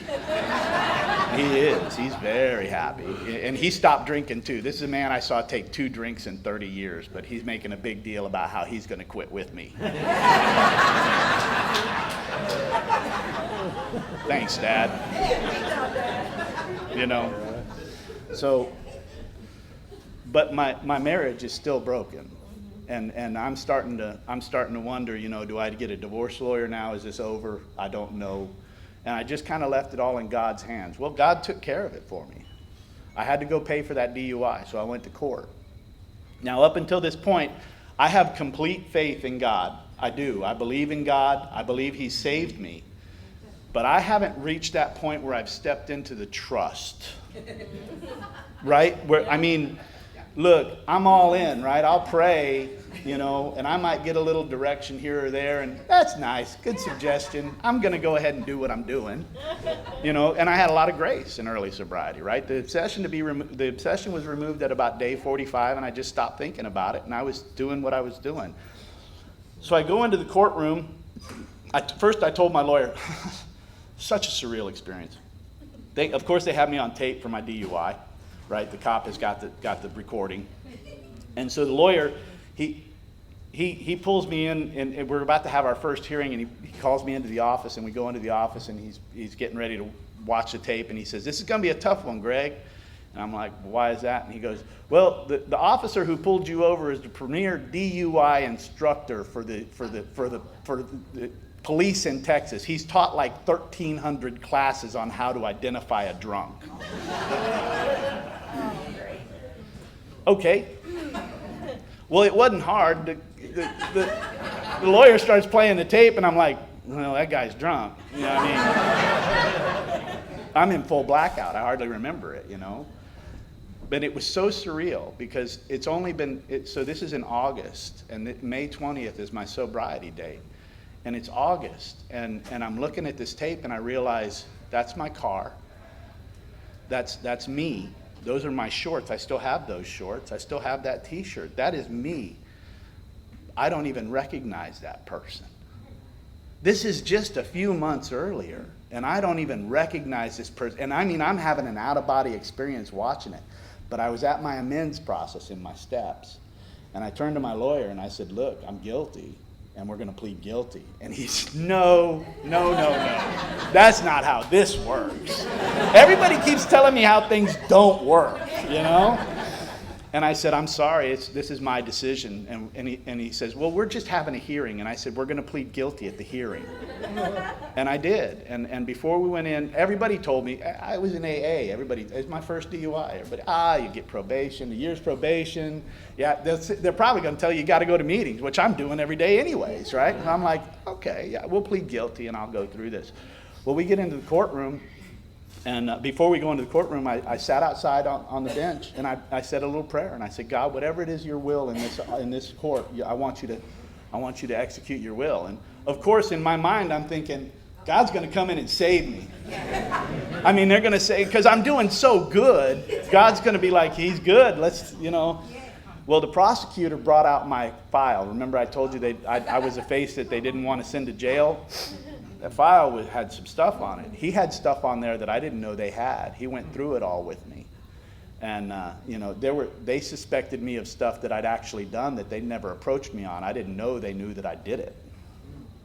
He is. He's very happy. And he stopped drinking too. This is a man I saw take 2 drinks in 30 years, but he's making a big deal about how he's going to quit with me. Thanks, Dad. So, but my marriage is still broken. And I'm starting to wonder, do I get a divorce lawyer now? Is this over? I don't know. And I just kind of left it all in God's hands. Well, God took care of it for me. I had to go pay for that DUI, so I went to court. Now, up until this point, I have complete faith in God. I do. I believe in God. I believe He saved me. But I haven't reached that point where I've stepped into the trust. Right? Look, I'm all in, right? I'll pray, and I might get a little direction here or there, and that's nice, good suggestion. I'm going to go ahead and do what I'm doing, and I had a lot of grace in early sobriety, right? The obsession was removed at about day 45, and I just stopped thinking about it, and I was doing what I was doing. So I go into the courtroom. First I told my lawyer, such a surreal experience. Of course, they have me on tape for my DUI. Right, the cop has got the recording, and so the lawyer, he pulls me in, and we're about to have our first hearing, and he calls me into the office, and we go into the office, and he's getting ready to watch the tape, and he says, "This is going to be a tough one, Greg." And I'm like, "Why is that?" And he goes, "Well, the officer who pulled you over is the premier DUI instructor for the police in Texas. He's taught like 1,300 classes on how to identify a drunk." Okay. Well, it wasn't hard. The lawyer starts playing the tape, and I'm like, well, that guy's drunk. You know what I mean? I'm in full blackout. I hardly remember it, But it was so surreal because it's only been, so this is in August, and May 20th is my sobriety date. And it's August, and I'm looking at this tape, and I realize that's my car. That's me. Those are my shorts. I still have those shorts. I still have that T-shirt. That is me. I don't even recognize that person. This is just a few months earlier, and I don't even recognize this person. And I'm having an out-of-body experience watching it. But I was at my amends process in my steps, and I turned to my lawyer, and I said, "Look, I'm guilty, and we're going to plead guilty." And he's, no. That's not how this works. Everybody keeps telling me how things don't work, And I said, "I'm sorry, this is my decision." And he says, "Well, we're just having a hearing." And I said, "We're going to plead guilty at the hearing." And I did. And before we went in, everybody told me, I was in AA. Everybody, it's my first DUI. Everybody, you get probation, a year's probation. Yeah, they're probably going to tell you got to go to meetings, which I'm doing every day anyways, right? And I'm like, okay, yeah, we'll plead guilty and I'll go through this. Well, we get into the courtroom. And before we go into the courtroom, I sat outside on the bench, and I said a little prayer, and I said, "God, whatever it is your will in this court, I want you to execute your will." And of course, in my mind, I'm thinking, God's going to come in and save me. They're going to say, because I'm doing so good, God's going to be like, He's good. Let's. Well, the prosecutor brought out my file. Remember I told you I was a face that they didn't want to send to jail? That file had some stuff on it. He had stuff on there that I didn't know they had. He went through it all with me. And, they suspected me of stuff that I'd actually done that they never approached me on. I didn't know they knew that I did it.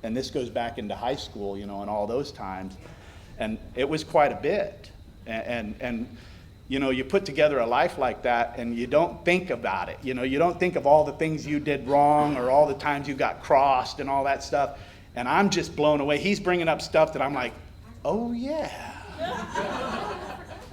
And this goes back into high school, and all those times. And it was quite a bit. And you put together a life like that and you don't think about it. You don't think of all the things you did wrong or all the times you got crossed and all that stuff. And I'm just blown away. He's bringing up stuff that I'm like, oh yeah.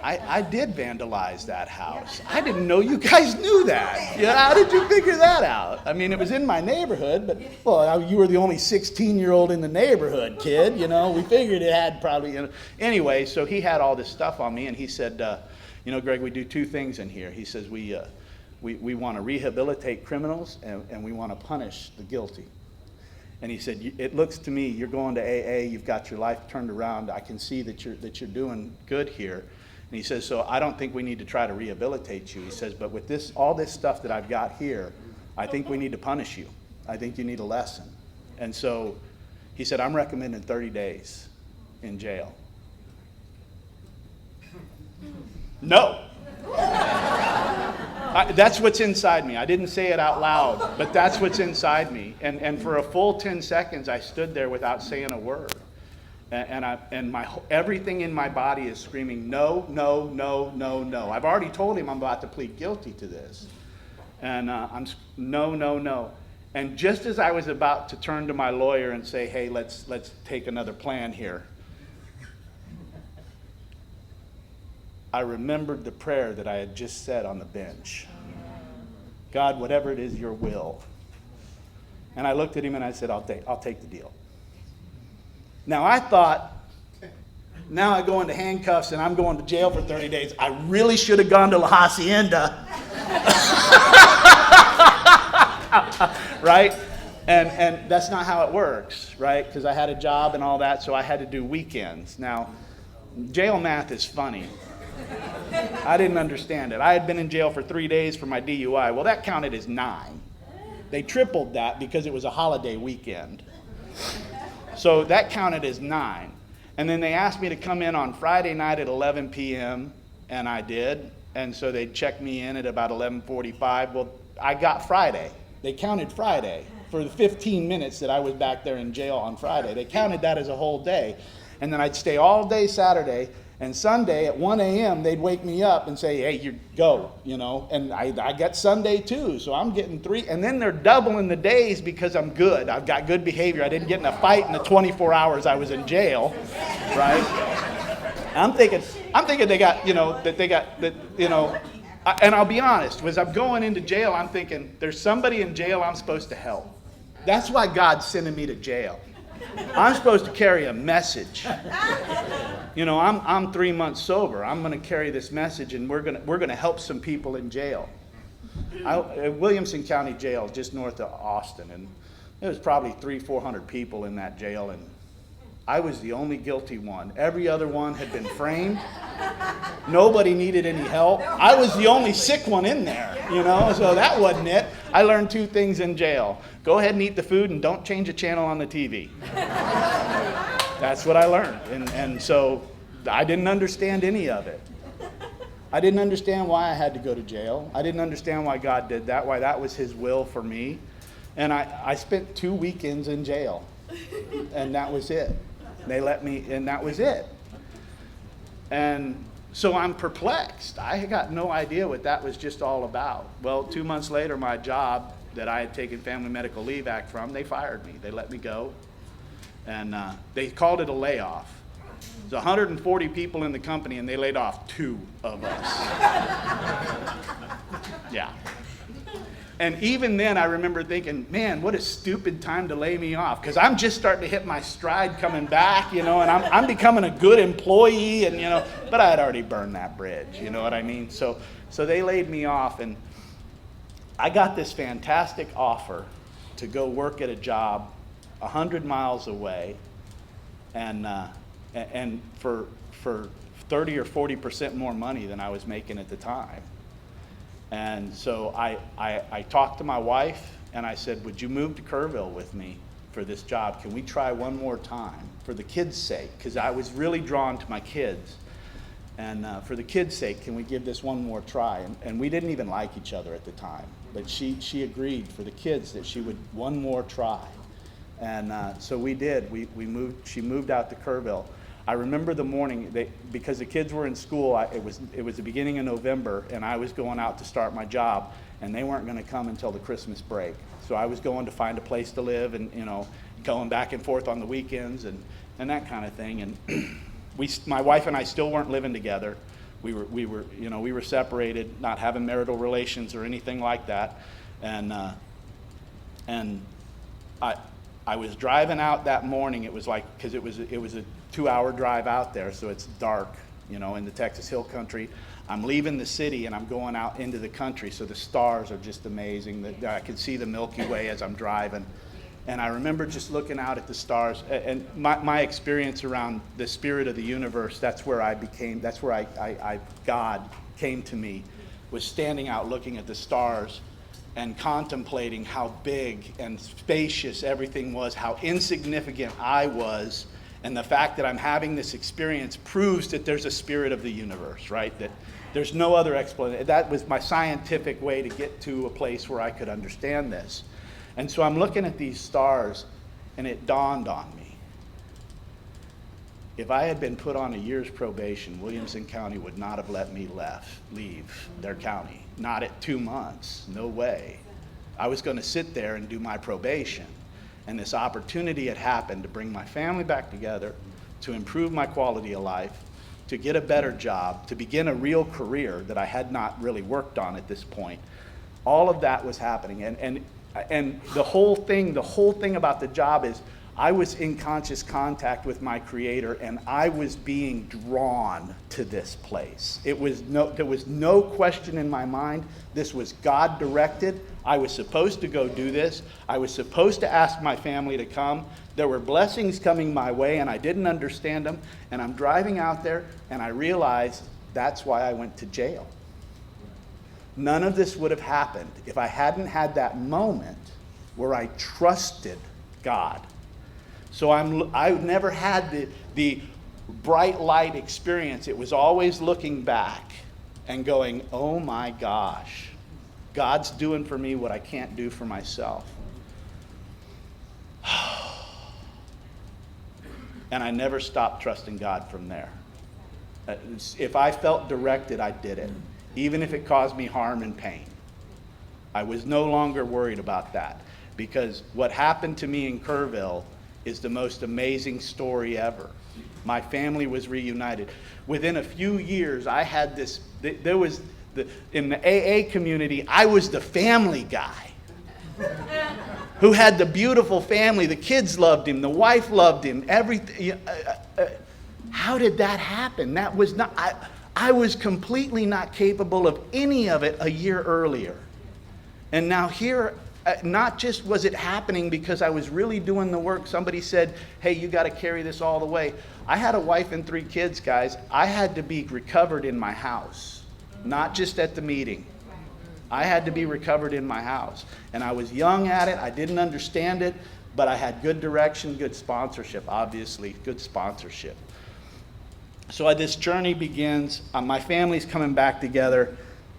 I did vandalize that house. I didn't know you guys knew that. How did you figure that out? I mean, it was in my neighborhood, but, well, you were the only 16-year-old in the neighborhood, kid. We figured it had probably, Anyway, so he had all this stuff on me, and he said, Greg, we do two things in here. He says, we want to rehabilitate criminals, and we want to punish the guilty. And he said, it looks to me, you're going to AA, you've got your life turned around. I can see that you're doing good here. And he says, so I don't think we need to try to rehabilitate you. He says, but with all this stuff that I've got here, I think we need to punish you. I think you need a lesson. And so he said, I'm recommending 30 days in jail. No. That's what's inside me. I didn't say it out loud, but that's what's inside me. And for a full 10 seconds, I stood there without saying a word. And everything in my body is screaming, no, no, no, no, no. I've already told him I'm about to plead guilty to this. And no, no, no. And just as I was about to turn to my lawyer and say, hey, let's take another plan here, I remembered the prayer that I had just said on the bench. God, whatever it is, your will. And I looked at him and I said, I'll take the deal. Now I thought, now I go into handcuffs and I'm going to jail for 30 days. I really should have gone to La Hacienda. Right? And that's not how it works, right? Because I had a job and all that, so I had to do weekends. Now, jail math is funny. I didn't understand it. I had been in jail for 3 days for my DUI. Well, that counted as 9. They tripled that because it was a holiday weekend. So that counted as 9. And then they asked me to come in on Friday night at 11 p.m., and I did. And so they checked me in at about 11:45. Well, I got Friday. They counted Friday for the 15 minutes that I was back there in jail on Friday. They counted that as a whole day. And then I'd stay all day Saturday. And Sunday at 1 a.m., they'd wake me up and say, hey, you go, And I got Sunday too, so I'm getting 3. And then they're doubling the days because I'm good. I've got good behavior. I didn't get in a fight in the 24 hours I was in jail, right? I'm thinking they got, and I'll be honest, as I'm going into jail, I'm thinking, there's somebody in jail I'm supposed to help. That's why God's sending me to jail. I'm supposed to carry a message. I'm 3 months sober. I'm going to carry this message, and we're going to help some people in jail. Williamson County Jail, just north of Austin, and there was probably 300-400 people in that jail, and I was the only guilty one. Every other one had been framed. Nobody needed any help. I was the only sick one in there, so that wasn't it. I learned 2 things in jail. Go ahead and eat the food and don't change the channel on the TV. That's what I learned. And so I didn't understand any of it. I didn't understand why I had to go to jail. I didn't understand why God did that, why that was his will for me. And I spent 2 weekends in jail. And that was it. They let me, and that was it. And so I'm perplexed. I got no idea what that was just all about. Well, 2 months later, my job that I had taken Family Medical Leave Act from, they fired me. They let me go. And they called it a layoff. There's 140 people in the company, and they laid off 2 of us. Yeah. And even then, I remember thinking, man, what a stupid time to lay me off. Because I'm just starting to hit my stride coming back, and I'm becoming a good employee, but I had already burned that bridge, you know what I mean? So they laid me off, and I got this fantastic offer to go work at a job 100 miles away, and for 30 or 40% more money than I was making at the time. And so I talked to my wife, and I said, would you move to Kerrville with me for this job? Can we try one more time for the kids' sake? Because I was really drawn to my kids. And for the kids' sake, can we give this one more try? And we didn't even like each other at the time. But she agreed for the kids that she would one more try. And so we did. We moved. She moved out to Kerrville. I remember the morning, because the kids were in school, it was the beginning of November, and I was going out to start my job, and they weren't going to come until the Christmas break. So I was going to find a place to live, and going back and forth on the weekends and that kind of thing. And my wife and I still weren't living together. We were separated, not having marital relations or anything like that. And I was driving out that morning. It was like, because it was a 2-hour drive out there, so it's dark, in the Texas Hill Country. I'm leaving the city and I'm going out into the country, so the stars are just amazing. I could see the Milky Way as I'm driving. And I remember just looking out at the stars, and my experience around the spirit of the universe, that's where God came to me, was standing out looking at the stars and contemplating how big and spacious everything was, how insignificant I was, and the fact that I'm having this experience proves that there's a spirit of the universe, right? That there's no other explanation. That was my scientific way to get to a place where I could understand this. And so I'm looking at these stars, and it dawned on me. If I had been put on a year's probation, Williamson County would not have let me leave their county. Not at 2 months, no way. I was going to sit there and do my probation. And this opportunity had happened to bring my family back together, to improve my quality of life, to get a better job, to begin a real career that I had not really worked on at this point. All of that was happening. And the whole thing about the job is I was in conscious contact with my Creator, and I was being drawn to this place. There was no question in my mind. This was God directed. I was supposed to go do this. I was supposed to ask my family to come. There were blessings coming my way, and I didn't understand them. And I'm driving out there, and I realized that's why I went to jail. None of this would have happened if I hadn't had that moment where I trusted God. So I never had the bright light experience. It was always looking back and going, oh my gosh, God's doing for me what I can't do for myself. And I never stopped trusting God from there. If I felt directed, I did it, even if it caused me harm and pain. I was no longer worried about that, because what happened to me in Kerrville is the most amazing story ever. My family was reunited. Within a few years, I had this, in the AA community, I was the family guy who had the beautiful family. The kids loved him, the wife loved him, everything. How did that happen? That was not, I was completely not capable of any of it a year earlier. And now here, not just was it happening because I was really doing the work. Somebody said, hey, you got to carry this all the way. I had a wife and 3 kids, guys. I had to be recovered in my house, not just at the meeting. I had to be recovered in my house. And I was young at it. I didn't understand it, but I had good direction, good sponsorship, obviously, good sponsorship. So this journey begins. My family's coming back together.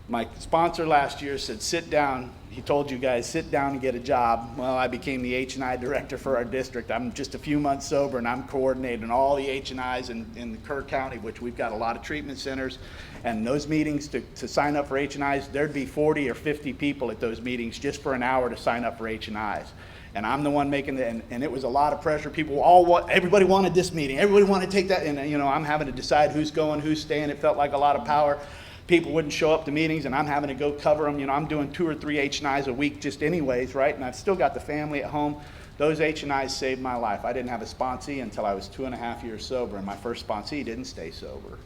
My sponsor last year said, sit down. He told you guys, sit down and get a job. Well, I became the H&I director for our district. I'm just a few months sober, and I'm coordinating all the H&Is in Kerr County, which we've got a lot of treatment centers. And those meetings to sign up for H&Is, there'd be 40 or 50 people at those meetings just for an hour to sign up for H&Is. And I'm the one making it, and it was a lot of pressure. Everybody wanted this meeting. Everybody wanted to take that. And, I'm having to decide who's going, who's staying. It felt like a lot of power. People wouldn't show up to meetings, and I'm having to go cover them. I'm doing 2 or 3 H&Is a week just anyways, right? And I've still got the family at home. Those H&Is saved my life. I didn't have a sponsee until I was 2.5 years sober, and my first sponsee didn't stay sober.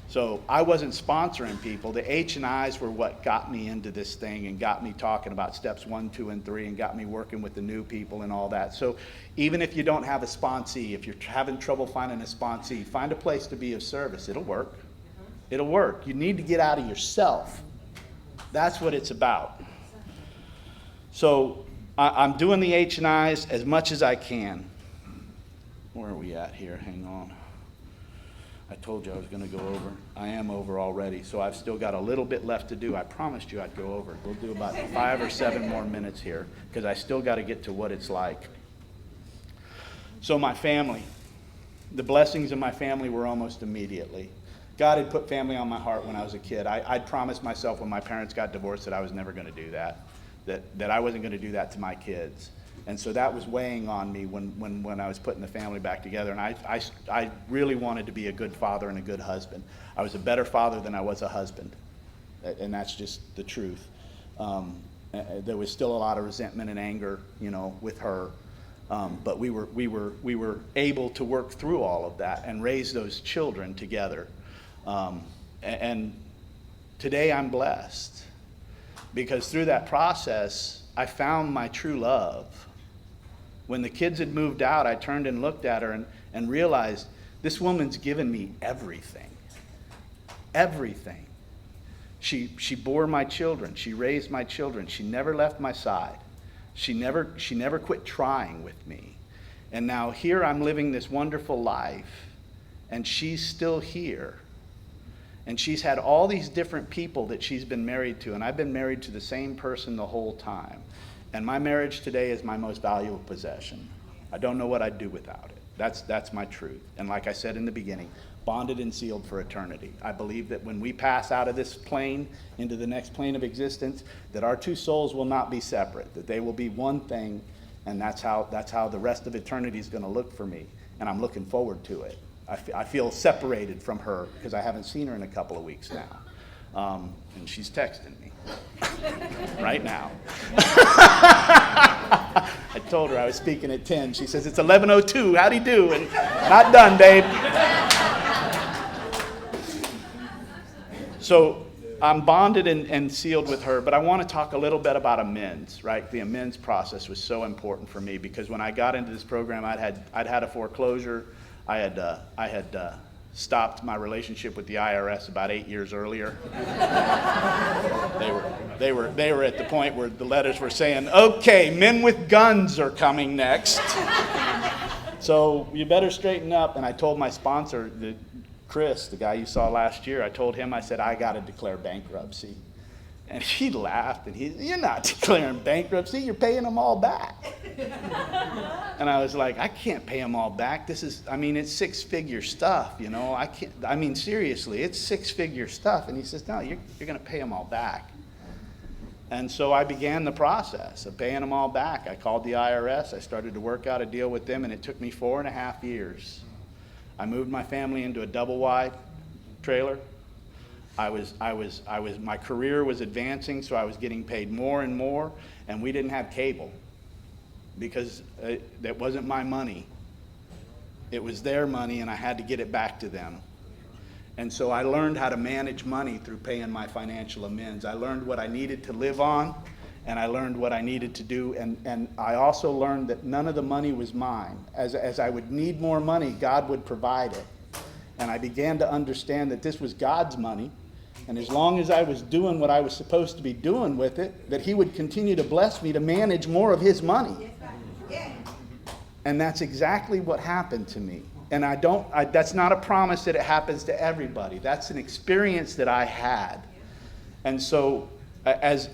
So I wasn't sponsoring people. The H&Is were what got me into this thing and got me talking about steps 1, 2, and 3 and got me working with the new people and all that. So even if you don't have a sponsee, if you're having trouble finding a sponsee, find a place to be of service. It'll work. It'll work. You need to get out of yourself That's what it's about. So I'm doing the H&Is as much as I can. Where are we at here? Hang on. I told you I was going to go over. I am over already, so I've still got a little bit left to do. I promised you I'd go over. We'll do about 5 or 7 more minutes here because I still got to get to what it's like. So my family, the blessings of my family were almost immediately. God had put family on my heart when I was a kid. I'd promised myself when my parents got divorced that I was never going to do that I wasn't going to do that to my kids. And so that was weighing on me when I was putting the family back together. And I really wanted to be a good father and a good husband. I was a better father than I was a husband. And that's just the truth. There was still a lot of resentment and anger, with her. But we were able to work through all of that and raise those children together. And today I'm blessed because through that process, I found my true love. When the kids had moved out, I turned and looked at her and realized this woman's given me everything. Everything. She bore my children. She raised my children. She never left my side. She never quit trying with me. And now here I'm living this wonderful life, and she's still here. And she's had all these different people that she's been married to, and I've been married to the same person the whole time. And my marriage today is my most valuable possession. I don't know what I'd do without it. That's my truth. And like I said in the beginning, bonded and sealed for eternity. I believe that when we pass out of this plane into the next plane of existence, that our two souls will not be separate, that they will be one thing, and that's how the rest of eternity is going to look for me. And I'm looking forward to it. I feel separated from her because I haven't seen her in a couple of weeks now. And she's texting me right now. I told her I was speaking at 10. She says, it's 11:02. How'd he do? And not done, babe. So I'm bonded and sealed with her, but I want to talk a little bit about amends, right? The amends process was so important for me because when I got into this program, I'd had a foreclosure. I had stopped my relationship with the IRS about 8 years earlier. They were at the point where the letters were saying, okay, men with guns are coming next. So you better straighten up. And I told my sponsor, Chris, the guy you saw last year, I told him, I said, I got to declare bankruptcy. And he laughed, and you're not declaring bankruptcy, you're paying them all back. And I was like, I can't pay them all back. It's 6-figure stuff, seriously, it's 6-figure stuff. And he says, no, you're going to pay them all back. And so I began the process of paying them all back. I called the IRS, I started to work out a deal with them, and it took me 4.5 years. I moved my family into a double-wide trailer. My career was advancing, so I was getting paid more and more, and we didn't have cable because that wasn't my money. It was their money, and I had to get it back to them. And so I learned how to manage money through paying my financial amends. I learned what I needed to live on, and I learned what I needed to do, and I also learned that none of the money was mine. As I would need more money, God would provide it. And I began to understand that this was God's money, and as long as I was doing what I was supposed to be doing with it, that He would continue to bless me to manage more of His money. And that's exactly what happened to me. And that's not a promise that it happens to everybody. That's an experience that I had. And so I'll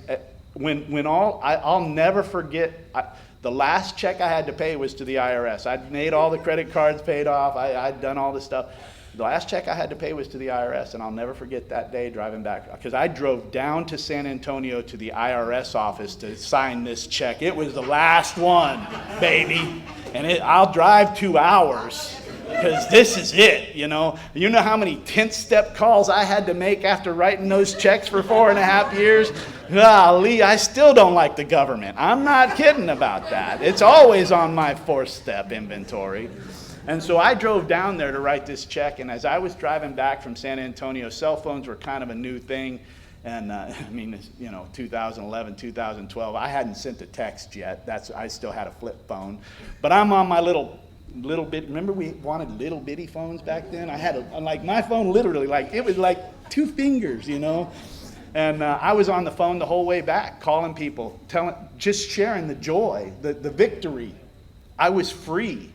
never forget, the last check I had to pay was to the IRS. I'd made all the credit cards paid off. I'd done all this stuff. The last check I had to pay was to the IRS, and I'll never forget that day driving back. Because I drove down to San Antonio to the IRS office to sign this check. It was the last one, baby. And I'll drive 2 hours because this is it, You know how many 10th step calls I had to make after writing those checks for 4.5 years? Golly, I still don't like the government. I'm not kidding about that. It's always on my 4th step inventory. And so I drove down there to write this check, and as I was driving back from San Antonio, cell phones were kind of a new thing. And 2011, 2012, I hadn't sent a text yet. I still had a flip phone. But I'm on my little bit, remember we wanted little bitty phones back then? I had my phone literally, it was like 2 fingers, And I was on the phone the whole way back, calling people, just sharing the joy, the victory. I was free.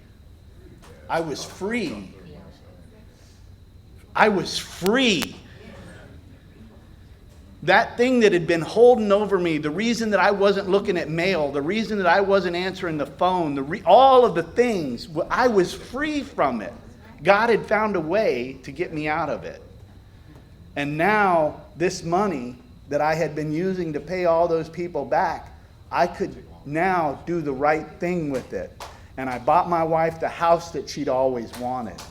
I was free. I was free. That thing that had been holding over me, the reason that I wasn't looking at mail, the reason that I wasn't answering the phone, all of the things, I was free from it. God had found a way to get me out of it. And now, this money that I had been using to pay all those people back, I could now do the right thing with it. And I bought my wife the house that she'd always wanted.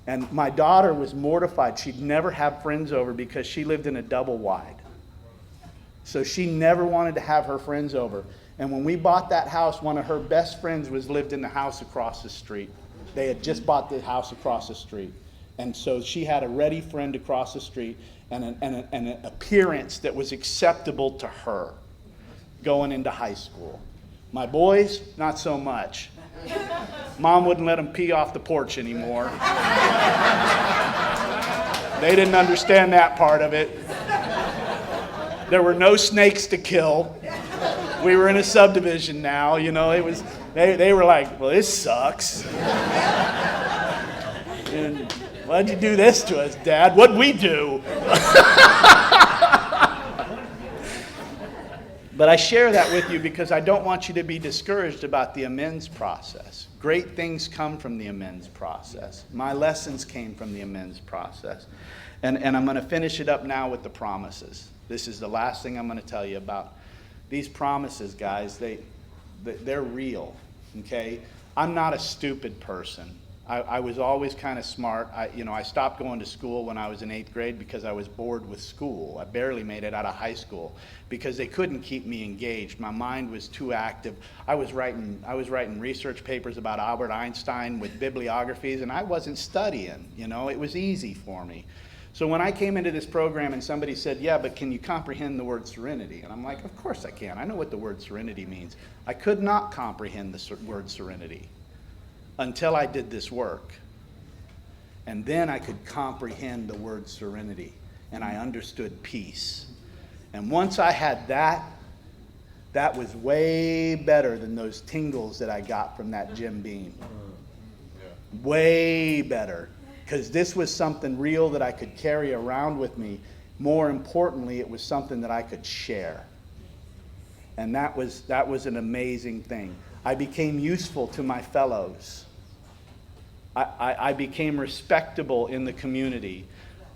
And my daughter was mortified. She'd never have friends over because she lived in a double wide. So she never wanted to have her friends over. And when we bought that house, one of her best friends lived in the house across the street. They had just bought the house across the street. And so she had a ready friend across the street and an appearance that was acceptable to her going into high school. My boys, not so much. Mom wouldn't let them pee off the porch anymore. They didn't understand that part of it. There were no snakes to kill. We were in a subdivision now, you know, they were like, well, this sucks. And why'd you do this to us, Dad? What'd we do? But I share that with you because I don't want you to be discouraged about the amends process. Great things come from the amends process. My lessons came from the amends process. And I'm going to finish it up now with the promises. This is the last thing I'm going to tell you about. These promises, guys, they're real, okay? I'm not a stupid person. I was always kind of smart. I stopped going to school when I was in 8th grade because I was bored with school. I barely made it out of high school because they couldn't keep me engaged. My mind was too active. I was writing research papers about Albert Einstein with bibliographies, and I wasn't studying. You know, it was easy for me. So when I came into this program and somebody said, yeah, but can you comprehend the word serenity? And I'm like, of course I can. I know what the word serenity means. I could not comprehend the word serenity until I did this work. And then I could comprehend the word serenity, and I understood peace. And once I had that, that was way better than those tingles that I got from that Jim Beam. Way better. Because this was something real that I could carry around with me. More importantly, it was something that I could share. And that was an amazing thing. I became useful to my fellows. I became respectable in the community.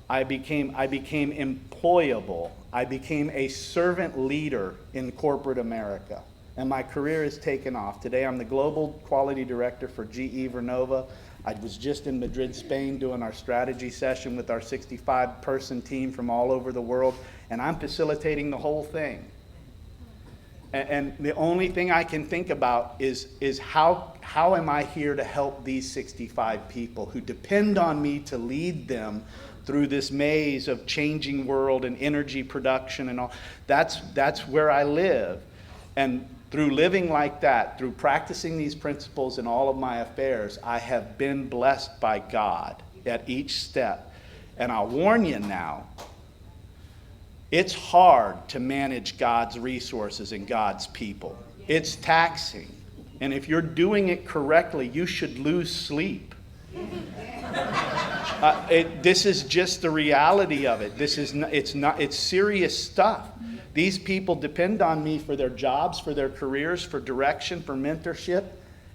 I became employable. I became a servant leader in corporate America. And my career has taken off. Today I'm the Global Quality Director for GE Vernova. I was just in Madrid, Spain, doing our strategy session with our 65-person team from all over the world, and I'm facilitating the whole thing. And the only thing I can think about is how am I here to help these 65 people who depend on me to lead them through this maze of changing world and energy production and all. That's where I live. And through living like that, through practicing these principles in all of my affairs, I have been blessed by God at each step. And I'll warn you now, it's hard to manage God's resources and God's people. It's taxing. And if you're doing it correctly, you should lose sleep. This is just the reality of it. It's serious stuff. These people depend on me for their jobs, for their careers, for direction, for mentorship,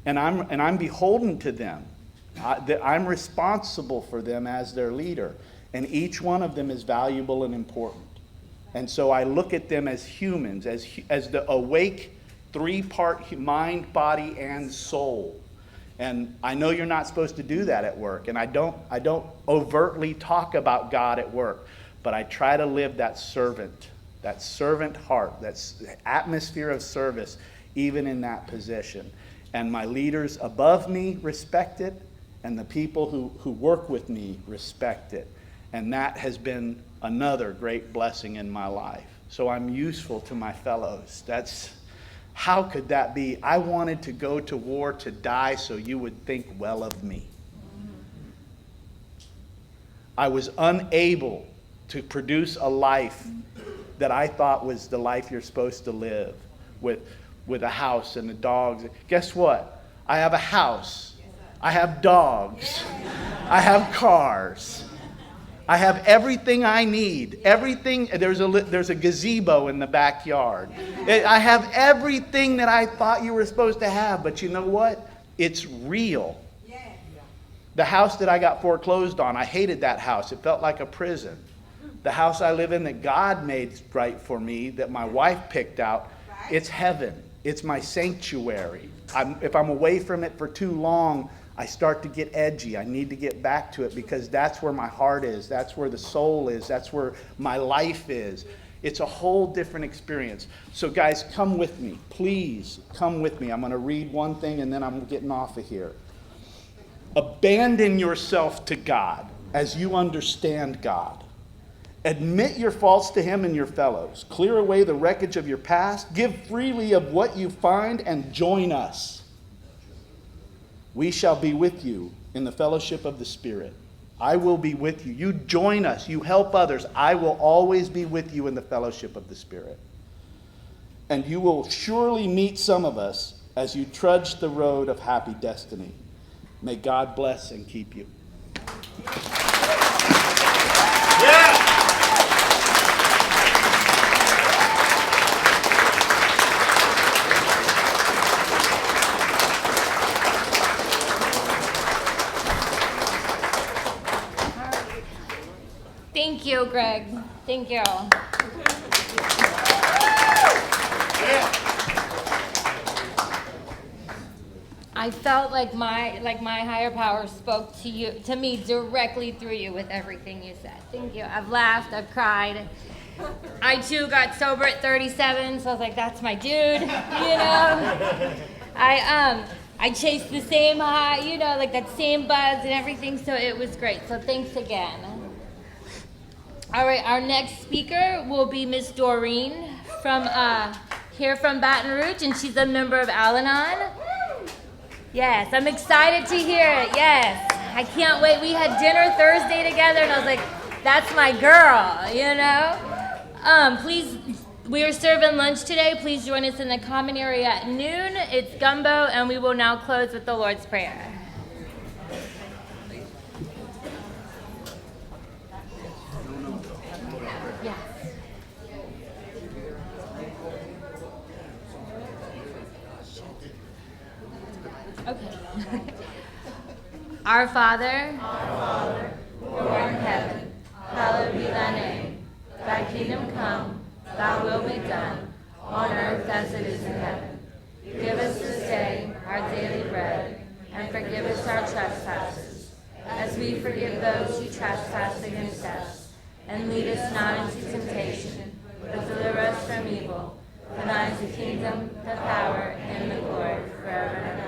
and I'm beholden to them. I'm responsible for them as their leader, and each one of them is valuable and important. And so I look at them as humans, as the awake three-part mind, body, and soul. And I know you're not supposed to do that at work, and I don't overtly talk about God at work, but I try to live that servant heart, that atmosphere of service, even in that position. And my leaders above me respect it, and the people who work with me respect it. And that has been another great blessing in my life. So I'm useful to my fellows. How could that be? I wanted to go to war to die so you would think well of me. I was unable to produce a life that I thought was the life you're supposed to live with a house and the dogs. Guess what? I have a house. I have dogs. I have cars. I have everything I need. Everything. There's a gazebo in the backyard. I have everything that I thought you were supposed to have. But you know what? It's real. The house that I got foreclosed on, I hated that house. It felt like a prison. The house I live in that God made right for me, that my wife picked out, it's heaven. It's my sanctuary. If I'm away from it for too long, I start to get edgy. I need to get back to it because that's where my heart is. That's where the soul is. That's where my life is. It's a whole different experience. So guys, come with me. Please come with me. I'm going to read one thing and then I'm getting off of here. Abandon yourself to God as you understand God. Admit your faults to Him and your fellows. Clear away the wreckage of your past. Give freely of what you find and join us. We shall be with you in the fellowship of the Spirit. I will be with you. You join us. You help others. I will always be with you in the fellowship of the Spirit. And you will surely meet some of us as you trudge the road of happy destiny. May God bless and keep you. Yeah. Thank you, Greg. Thank you. I felt like my higher power spoke to me directly through you with everything you said. Thank you. I've laughed, I've cried. I too got sober at 37, so I was like, that's my dude, you know. I chased the same high, you know, like that same buzz and everything, so it was great. So thanks again. All right, our next speaker will be Miss Doreen from here from Baton Rouge, and she's a member of Al-Anon. Yes, I'm excited to hear it. Yes, I can't wait. We had dinner Thursday together, and I was like, that's my girl, you know? Please, we are serving lunch today. Please join us in the common area at noon. It's gumbo, and we will now close with the Lord's Prayer. Yes. Okay. Our Father, who art in heaven, hallowed be thy name. Thy kingdom come, thy will be done, on earth as it is in heaven. Give us this day our daily bread, and forgive us our trespasses, as we forgive those who trespass against us. And lead us not into temptation, but deliver us from evil. For thine is the kingdom, the power, and the glory, forever and ever.